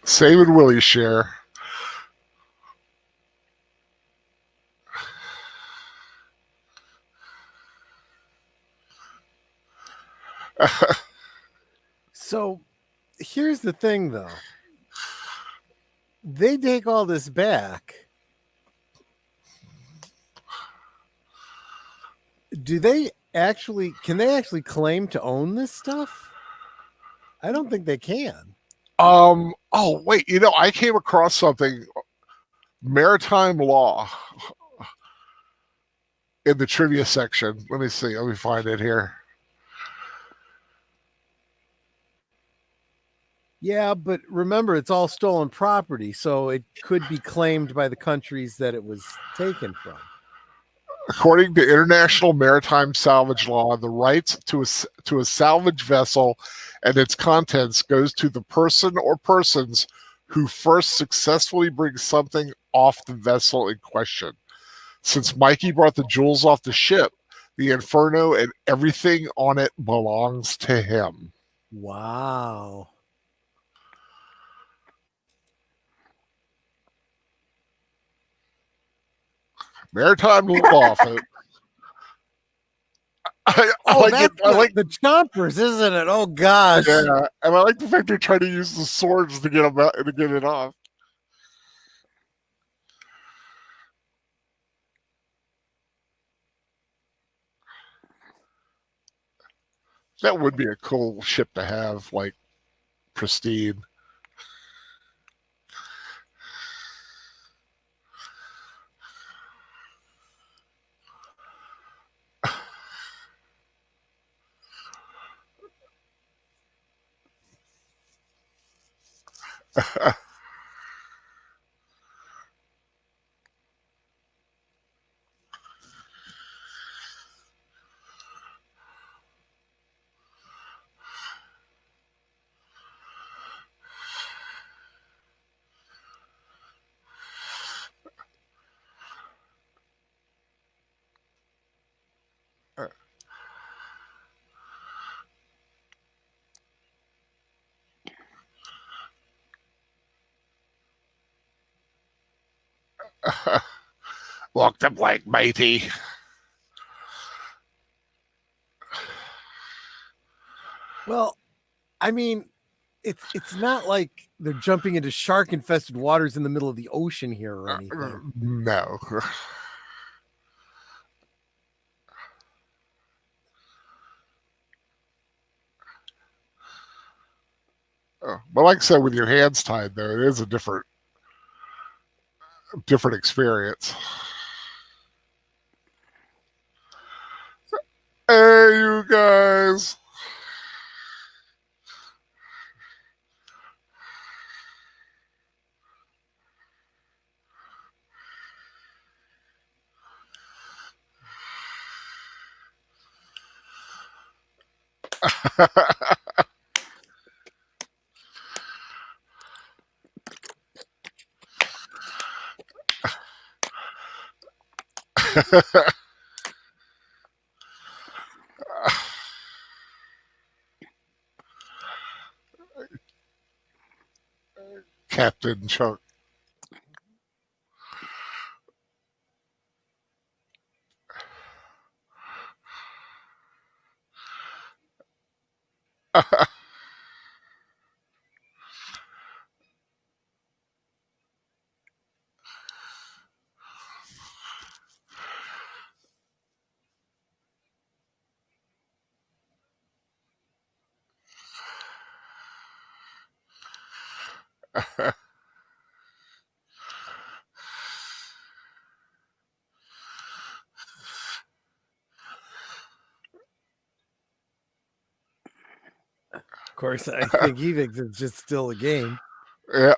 Saving Willie's share. So here's the thing, though. They take all this back. Can they actually claim to own this stuff? I don't think they can. Oh, wait. I came across something. Maritime law in the trivia section. Let me see. Let me find it here. Yeah, but remember, it's all stolen property, so it could be claimed by the countries that it was taken from. According to international maritime salvage law, the rights to a salvage vessel and its contents goes to the person or persons who first successfully bring something off the vessel in question. Since Mikey brought the jewels off the ship, the Inferno and everything on it belongs to him. Wow. Maritime law, folks. I like that's it. I like the chompers, isn't it? Oh gosh. Yeah, and I like the fact they're trying to use the swords to get them out, to get it off. That would be a cool ship to have, like pristine. Walk the plank, matey. Well, I mean, it's not like they're jumping into shark infested waters in the middle of the ocean here or anything. No. But like I said, with your hands tied, though, it is a different experience. Hey, you guys. Captain Chuck. Of course, I think he thinks it's just still a game. Yeah.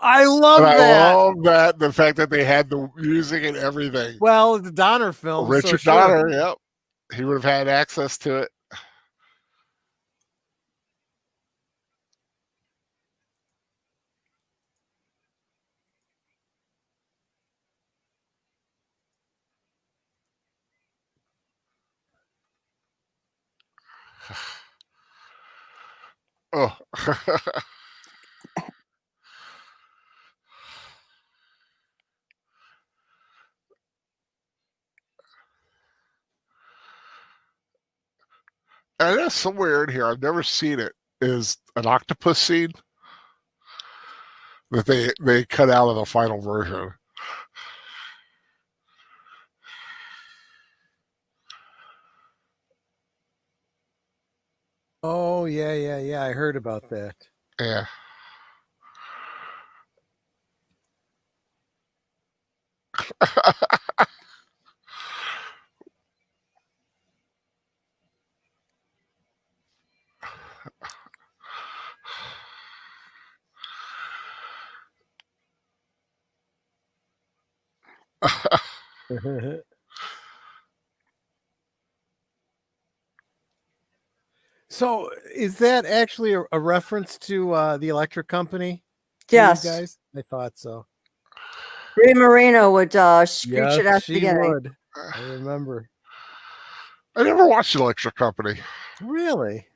I love And that. I love that, the fact that they had the music and everything. Well, the Donner film. Richard so Donner, yep. He would have had access to it. Oh. And that's somewhere in here, I've never seen it, is an octopus scene that they cut out of the final version. Oh yeah. I heard about that. Yeah. So is that actually a reference to the electric company? To Yes. you guys? I thought so. Ray Moreno would screech it Yes, at the she beginning. would. I remember. I never watched Electric Company. Really?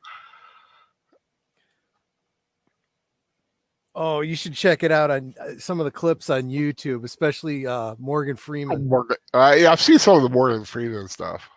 Oh, you should check it out on some of the clips on YouTube, especially Morgan Freeman. Morgan, yeah, I've seen some of the Morgan Freeman stuff.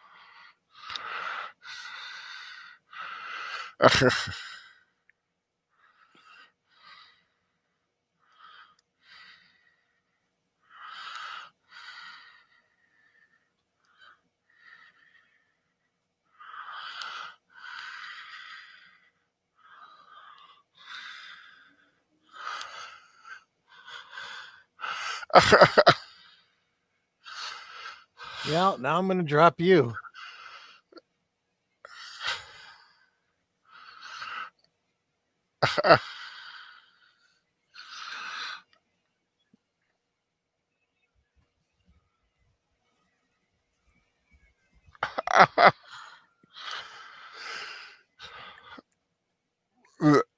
Yeah, now I'm going to drop you.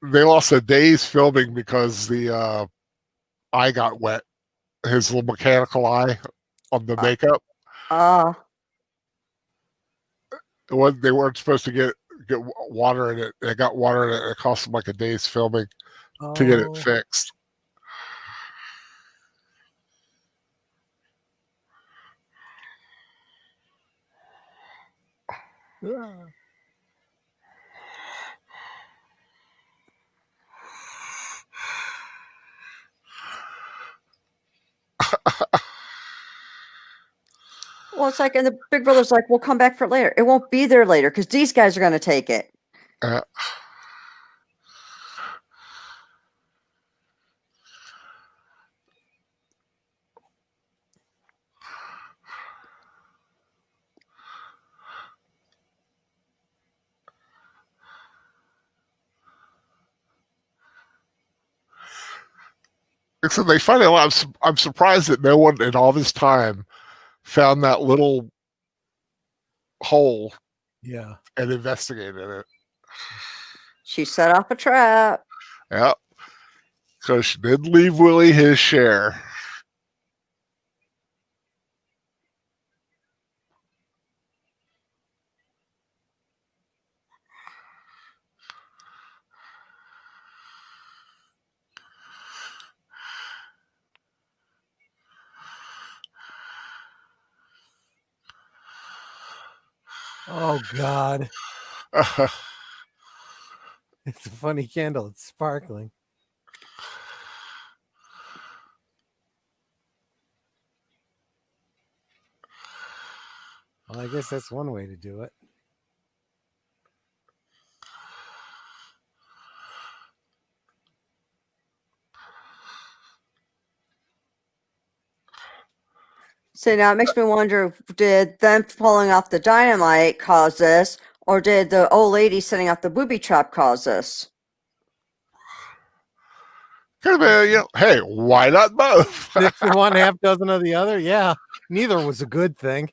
They lost a day's filming because the eye got wet. His little mechanical eye on the makeup. They weren't supposed to get water in it. They got water in it. It cost them like a day's filming to get it fixed. Well, it's like, and the big brother's like, we'll come back for it later. It won't be there later because these guys are going to take it. So they find out. I'm surprised that no one in all this time found that little hole. Yeah. And investigated it. She set off a trap. Yep. So she did leave Willie his share. Oh God. It's a funny candle. It's sparkling. Well, I guess that's one way to do it. So now it makes me wonder, did them falling off the dynamite cause this, or did the old lady setting up the booby trap cause this? Could have been, hey, why not both? 6 of one, half dozen of the other. Yeah, neither was a good thing.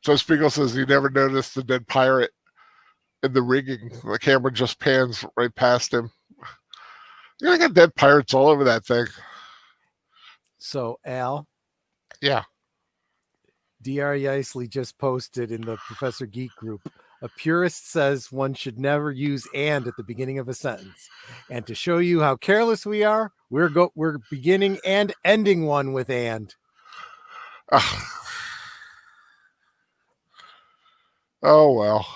Joe Spiegel says he never noticed the dead pirate in the rigging. The camera just pans right past him. You got dead pirates all over that thing. So, Al. Yeah. Dr. Yeisley just posted in the Professor Geek group. A purist says one should never use "and" at the beginning of a sentence. And to show you how careless we are, we're beginning and ending one with "and." Oh well.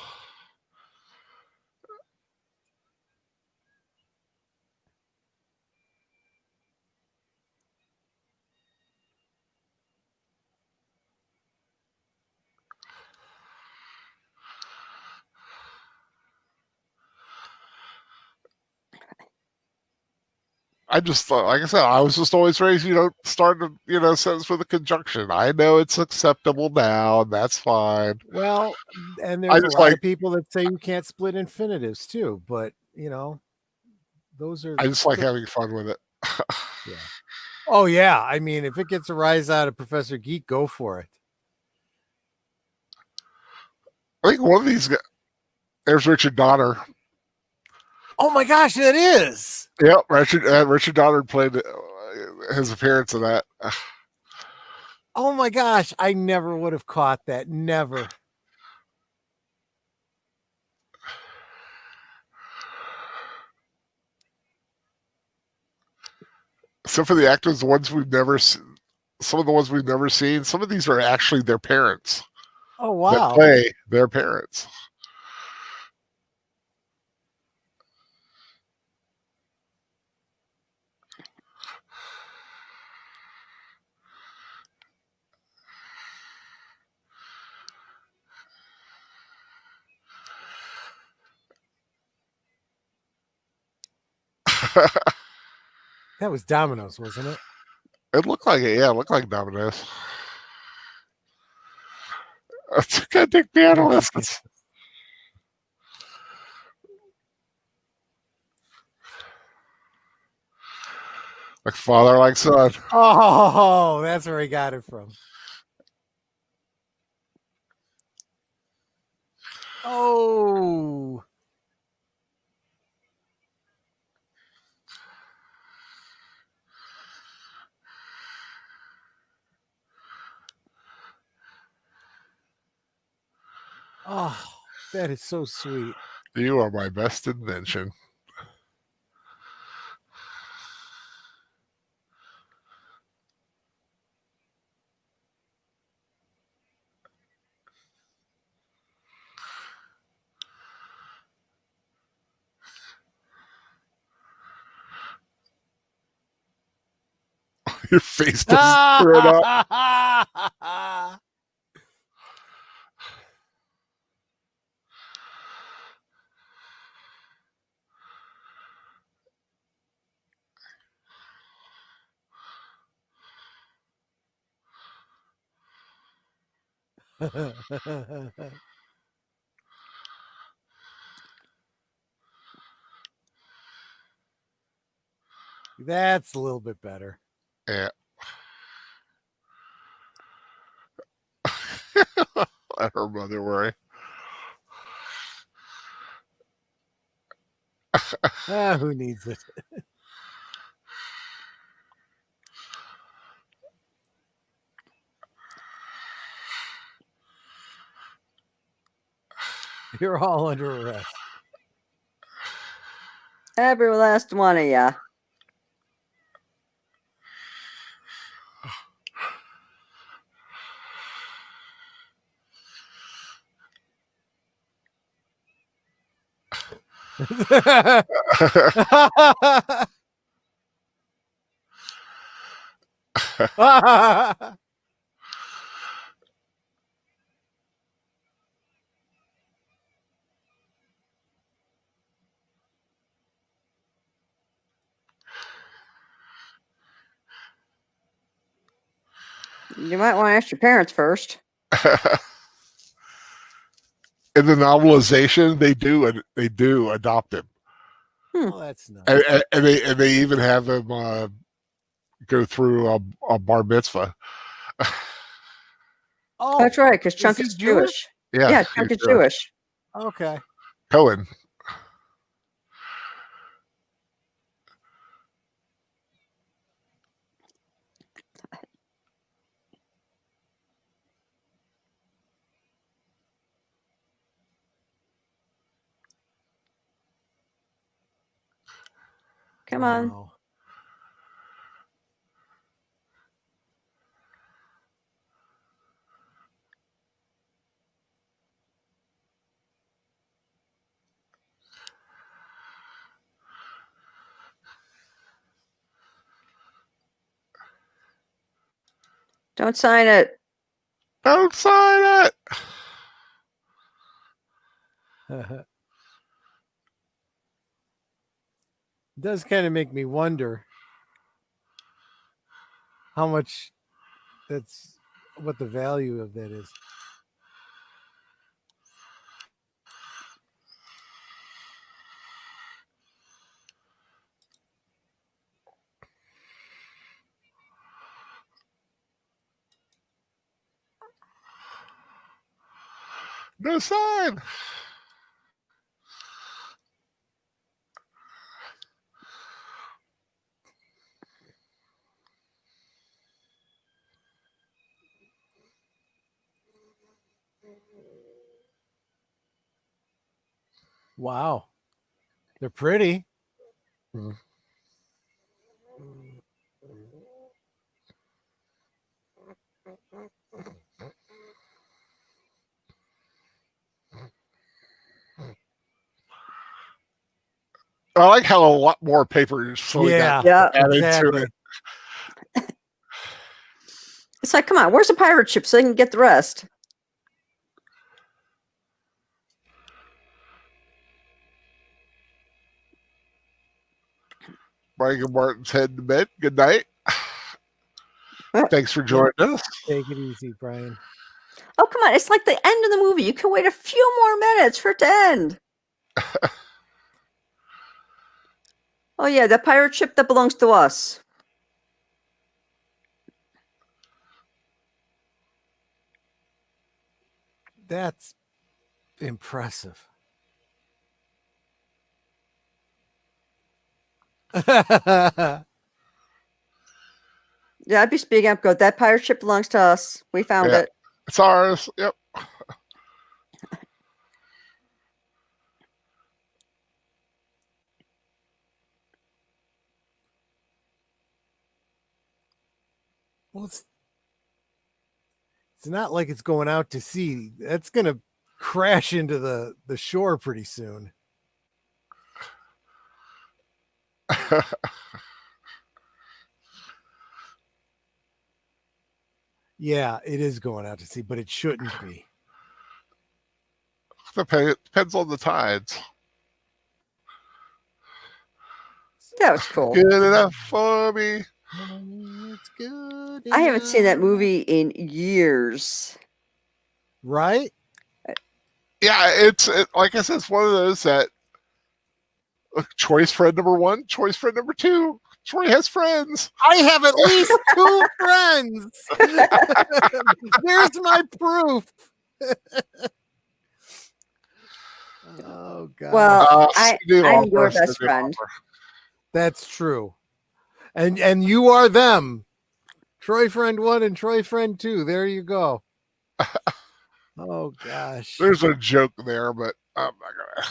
I just thought, like I said, I was just always raised, start a sentence with a conjunction. I know it's acceptable now, and that's fine. Well, and I there's a just lot like of people that say you can't split infinitives too, but those are having fun with it. yeah. Oh yeah, I mean, if it gets a rise out of Professor Geek, go for it. I think one of these guys, there's Richard Donner. Oh my gosh, that is. Yep, Richard Donner played his appearance in that. Oh my gosh, I never would have caught that. Never. So for the actors, the ones we've never seen, some of the ones we've never seen, some of these are actually their parents Oh that wow. play their parents. That was Domino's, wasn't it? It looked like it. Yeah, it looked like Domino's. It's a goddamn piano lessons. Like father, like son. Oh, that's where he got it from. Oh. Oh, that is so sweet. You are my best invention. Your face doesn't throw it up. That's a little bit better. Yeah. Let her mother worry. Who needs it? You're all under arrest. Every last one of ya. You might want to ask your parents first. In the novelization, they do adopt him, Oh, that's nice. and they even have him go through a bar mitzvah. Oh, That's right, because is Chunk he is Jewish. Yeah, Yeah, Chunk is Jewish. Okay. Cohen. Come on. Wow. Don't sign it. Don't sign it. It does kind of make me wonder how much what the value of that is. No sign. Wow. They're pretty. Hmm. I like how a lot more paper is slowly got Yeah. added Exactly. to it. It's like, come on, where's the pirate ship so they can get the rest? Brian and Martin's heading to bed. Good night. Thanks for joining us. Take it easy, Brian. Oh, come on. It's like the end of the movie. You can wait a few more minutes for it to end. Oh, yeah, the pirate ship that belongs to us. That's impressive. Yeah, I'd be speaking up. Go, that pirate ship belongs to us. We found Yeah. it. It's ours. Yep. Well, it's not like it's going out to sea. That's going to crash into the shore pretty soon. Yeah, it is going out to sea, but it shouldn't be. Depends on the tides. That was cool. Good enough for me. It's good. I haven't seen that enough. movie in years. Right? Yeah, it's like I said, it's one of those that choice friend number one, choice friend number two. Troy has friends. I have at least 2 friends. There's my proof. Oh God. Well, I'm I'm your best friend. That's true. And you are them. Troy friend 1 and Troy friend 2. There you go. Oh gosh. There's a joke there, but I'm not gonna.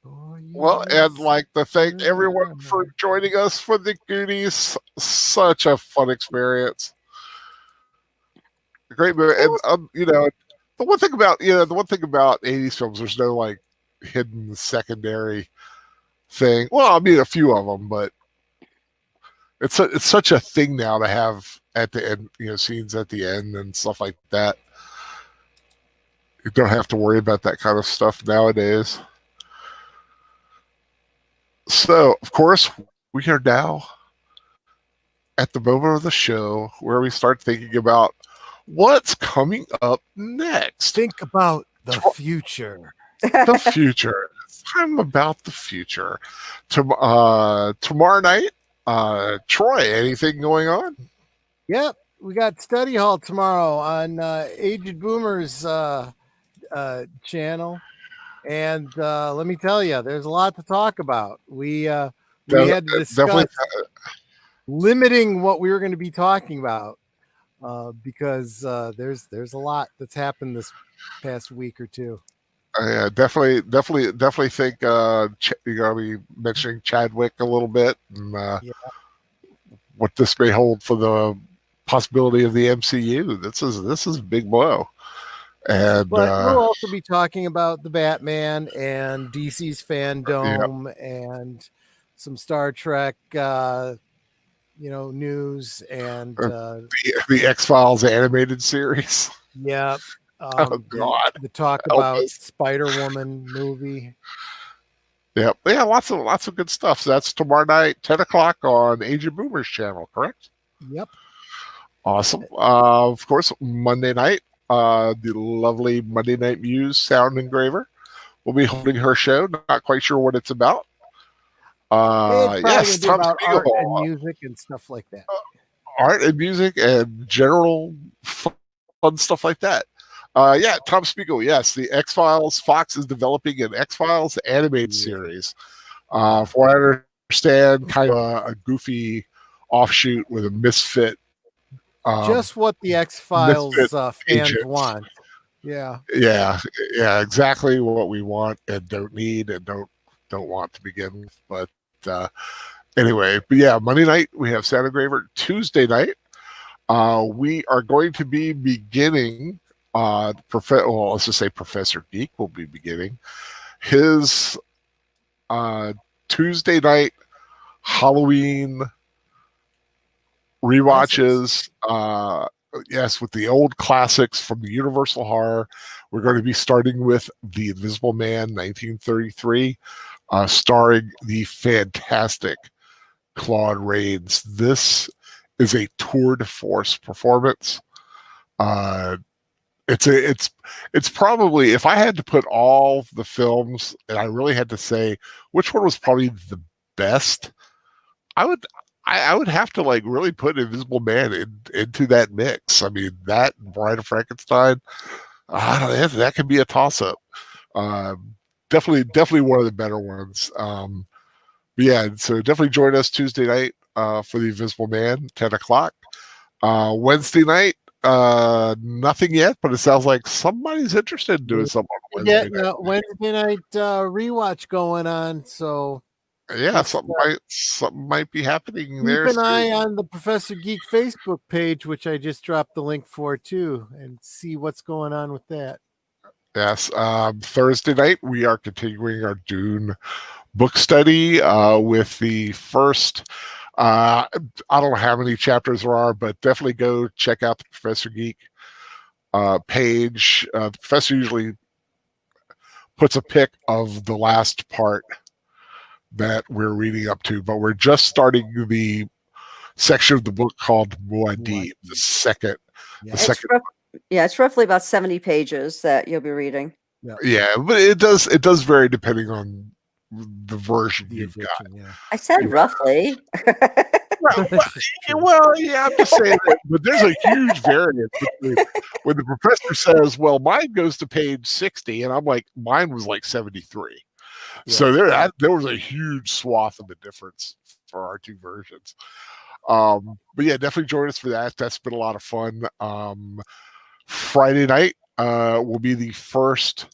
Oh, Well, and yes. like to thank everyone for joining us for the Goonies. Such a fun experience. A great movie, and you know, the one thing about 80s films, there's no like hidden secondary thing. Well, I mean, a few of them, but it's such a thing now to have at the end, you know, scenes at the end and stuff like that. You don't have to worry about that kind of stuff nowadays. So, of course, we are now at the moment of the show where we start thinking about what's coming up next. Think about the future. The future. I'm about the future. Tomorrow night, Troy, anything going on? Yep. We got study hall tomorrow on Aged Boomers channel. And let me tell you, there's a lot to talk about. We had to discuss limiting what we were going to be talking about because there's a lot that's happened this past week or two. Definitely think you're gonna be mentioning Chadwick a little bit and Yeah. what this may hold for the possibility of the MCU. This is a big blow, and But we'll also be talking about the Batman and DC's fandom and some Star Trek, news and the X-Files animated series. yeah, Oh God, the talk help about us. Spider-Woman movie. Yep, yeah, lots of good stuff. So that's tomorrow night, 10 o'clock on Age of Boomers channel, correct? Yep. Awesome. Of course, Monday night, the lovely Monday Night Muse sound engraver will be holding her show. Not quite sure what it's about. It's probably Yes, gonna be Tom about art Spiegel, and music and stuff like that. art and music and general fun stuff like that. Yeah, Tom Spiegel. Yes, the X Files. Fox is developing an X Files animated Yeah. series. From what I understand, kind of a goofy offshoot with a misfit. Just what the Misfit X-Files fans agents. want. Yeah. Yeah, exactly what we want and don't need and don't want to begin with. But anyway, but yeah, Monday night we have Santa Graver. Tuesday night, we are going to be beginning. Let's just say Professor Geek will be beginning his Tuesday night Halloween rewatches. Yes, with the old classics from the Universal Horror. We're going to be starting with The Invisible Man, 1933, starring the fantastic Claude Rains. This is a tour de force performance. It's probably, if I had to put all the films and I really had to say which one was probably the best, I would I would have to like really put Invisible Man into that mix. I mean, that Bride of Frankenstein, I don't know, that could be a toss up. Definitely one of the better ones. But yeah, so definitely join us Tuesday night for the Invisible Man, 10 o'clock. Wednesday night, nothing yet, but it sounds like somebody's interested in doing something on Wednesday night. Wednesday night rewatch going on. So Yeah, just, something might be happening keep there. an eye on the Professor Geek Facebook page, which I just dropped the link for too, and see what's going on with that. Yes. Thursday night, we are continuing our Dune book study with the first. I don't know how many chapters there are, but definitely go check out the Professor Geek page. The professor usually puts a pic of the last part that we're reading up to, but we're just starting the section of the book called Muad'Dib, the second. Yeah. The second. It's roughly about 70 pages that you'll be reading. Yeah, but it does vary depending on the version you've got. Yeah. I said roughly. Well, yeah, I'm just saying that, but there's a huge variance between when the professor says, well, mine goes to page 60, and I'm like, mine was like 73. So there was a huge swath of the difference for our two versions. But yeah, definitely join us for that. That's been a lot of fun. Friday night will be the first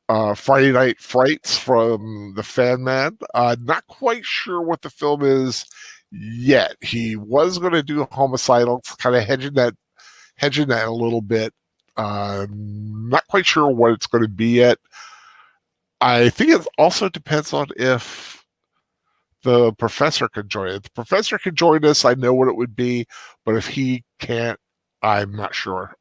Friday Night Frights from the Fan Man. Not quite sure what the film is yet. He was going to do Homicidal, kind of hedging that a little bit. Not quite sure what it's going to be yet. I think it also depends on if the professor can join it. If the professor can join us, I know what it would be, but if he can't, I'm not sure.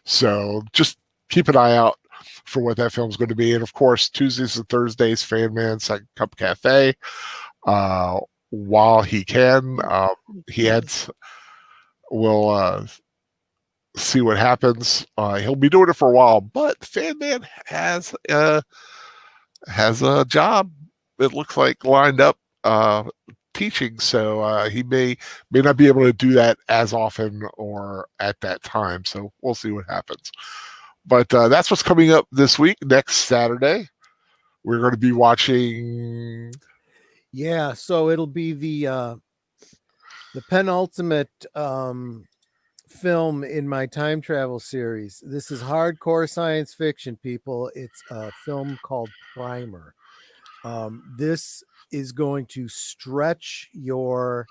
So just keep an eye out for what that film's going to be. And of course, Tuesdays and Thursdays, Fan Man Second Cup Cafe. While he can, we'll see what happens. He'll be doing it for a while, but Fan Man has a job, it looks like, lined up teaching, so he may not be able to do that as often or at that time. So we'll see what happens. But that's what's coming up this week. Next Saturday, we're going to be watching. Yeah, so it'll be the penultimate film in my time travel series. This is hardcore science fiction, people. It's a film called Primer. This is going to stretch your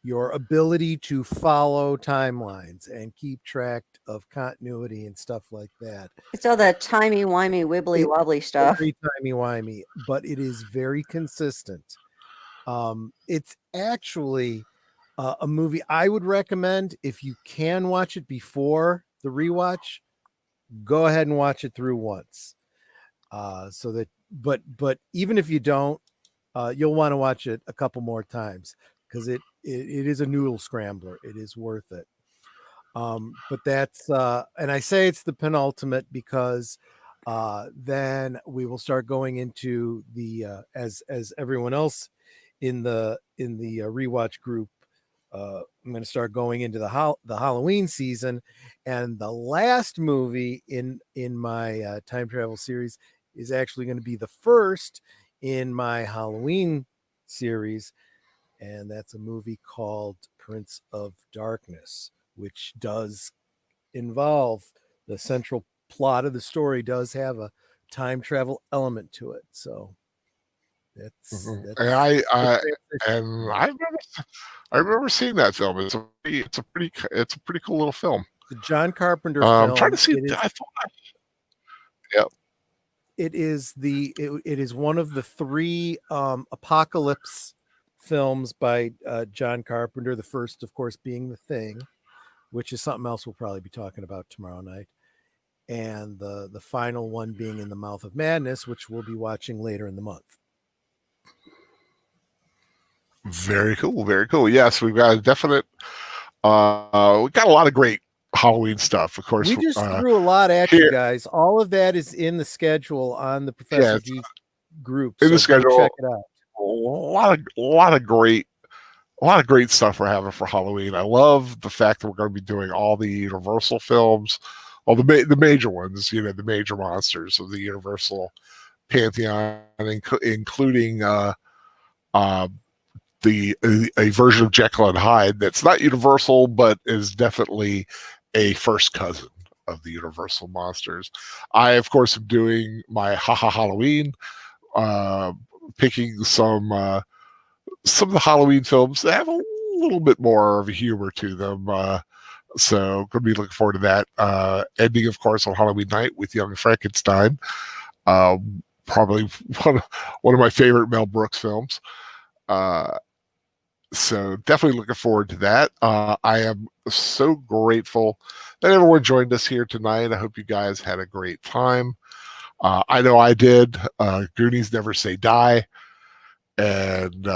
ability to follow timelines and keep track of continuity and stuff like that. It's all that timey-wimey, wibbly-wobbly stuff. Very timey-wimey, but it is very consistent. It's actually a movie I would recommend. If you can watch it before the rewatch, go ahead and watch it through once. So that, but even if you don't, you'll want to watch it a couple more times because it is a noodle scrambler. It is worth it. But that's and I say it's the penultimate because then we will start going into the as everyone else in the rewatch group. I'm going to start going into the Halloween season, and the last movie in my time travel series is actually going to be the first in my Halloween series, and that's a movie called Prince of Darkness, which does involve the central plot of the story does have a time travel element to it. So that's And I remember seeing that film. It's a pretty cool little film. the John Carpenter I'm film. trying to see. Yep. It is one of the three apocalypse films by John Carpenter. The first, of course, being The Thing, which is something else we'll probably be talking about tomorrow night, and the final one being In the Mouth of Madness, which we'll be watching later in the month. Very cool. Very cool. Yes, we've got a definite. We got a lot of great Halloween stuff. Of course, We just threw a lot at you guys. All of that is in the schedule on the Professor Geek group. In the schedule, check it out. A lot of great stuff we're having for Halloween. I love the fact that we're going to be doing all the Universal films, all the major ones. You know, the major monsters of the Universal pantheon, including a version of Jekyll and Hyde that's not Universal, but is definitely a first cousin of the Universal monsters. I, of course, am doing my Halloween, picking some of the Halloween films that have a little bit more of a humor to them. So, going to be looking forward to that. Ending, of course, on Halloween night with Young Frankenstein. Probably one of my favorite Mel Brooks films. So definitely looking forward to that. I am so grateful that everyone joined us here tonight. I hope you guys had a great time. I know I did. Goonies never say die. And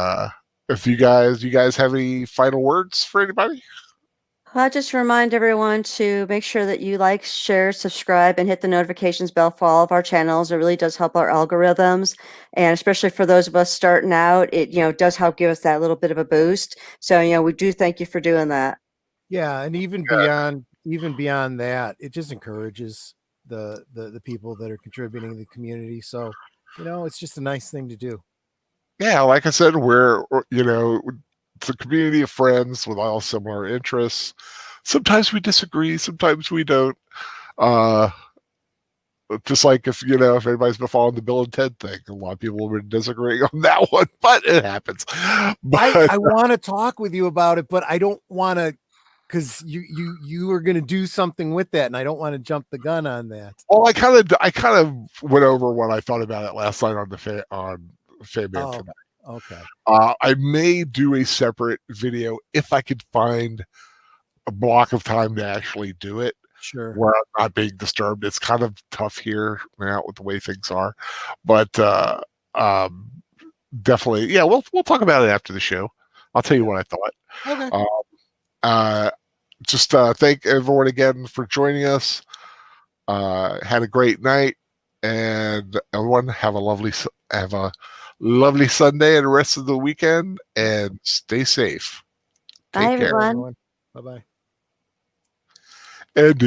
if you guys have any final words for anybody? I just remind everyone to make sure that you like, share, subscribe, and hit the notifications bell for all of our channels. It really does help our algorithms, and especially for those of us starting out, it does help give us that little bit of a boost. So we do thank you for doing that. Yeah, and even beyond that, it just encourages the people that are contributing to the community. So it's just a nice thing to do. Yeah, like I said, we're it's a community of friends with all similar interests. Sometimes we disagree, sometimes we don't. Just like if anybody's been following the Bill and Ted thing, a lot of people have been disagreeing on that one, but it happens. But I want to talk with you about it, but I don't want to, because you are going to do something with that, and I don't want to jump the gun on that. Well, I kind of went over what I thought about it last night on Fame tonight. Okay. I may do a separate video if I could find a block of time to actually do it. Sure. Where I'm not being disturbed. It's kind of tough here now with the way things are, but definitely, yeah. We'll talk about it after the show. I'll tell you what I thought. Okay. Just thank everyone again for joining us. Had a great night, and everyone have a lovely Sunday and the rest of the weekend, and stay safe. Bye, Take care. everyone. Bye-bye. And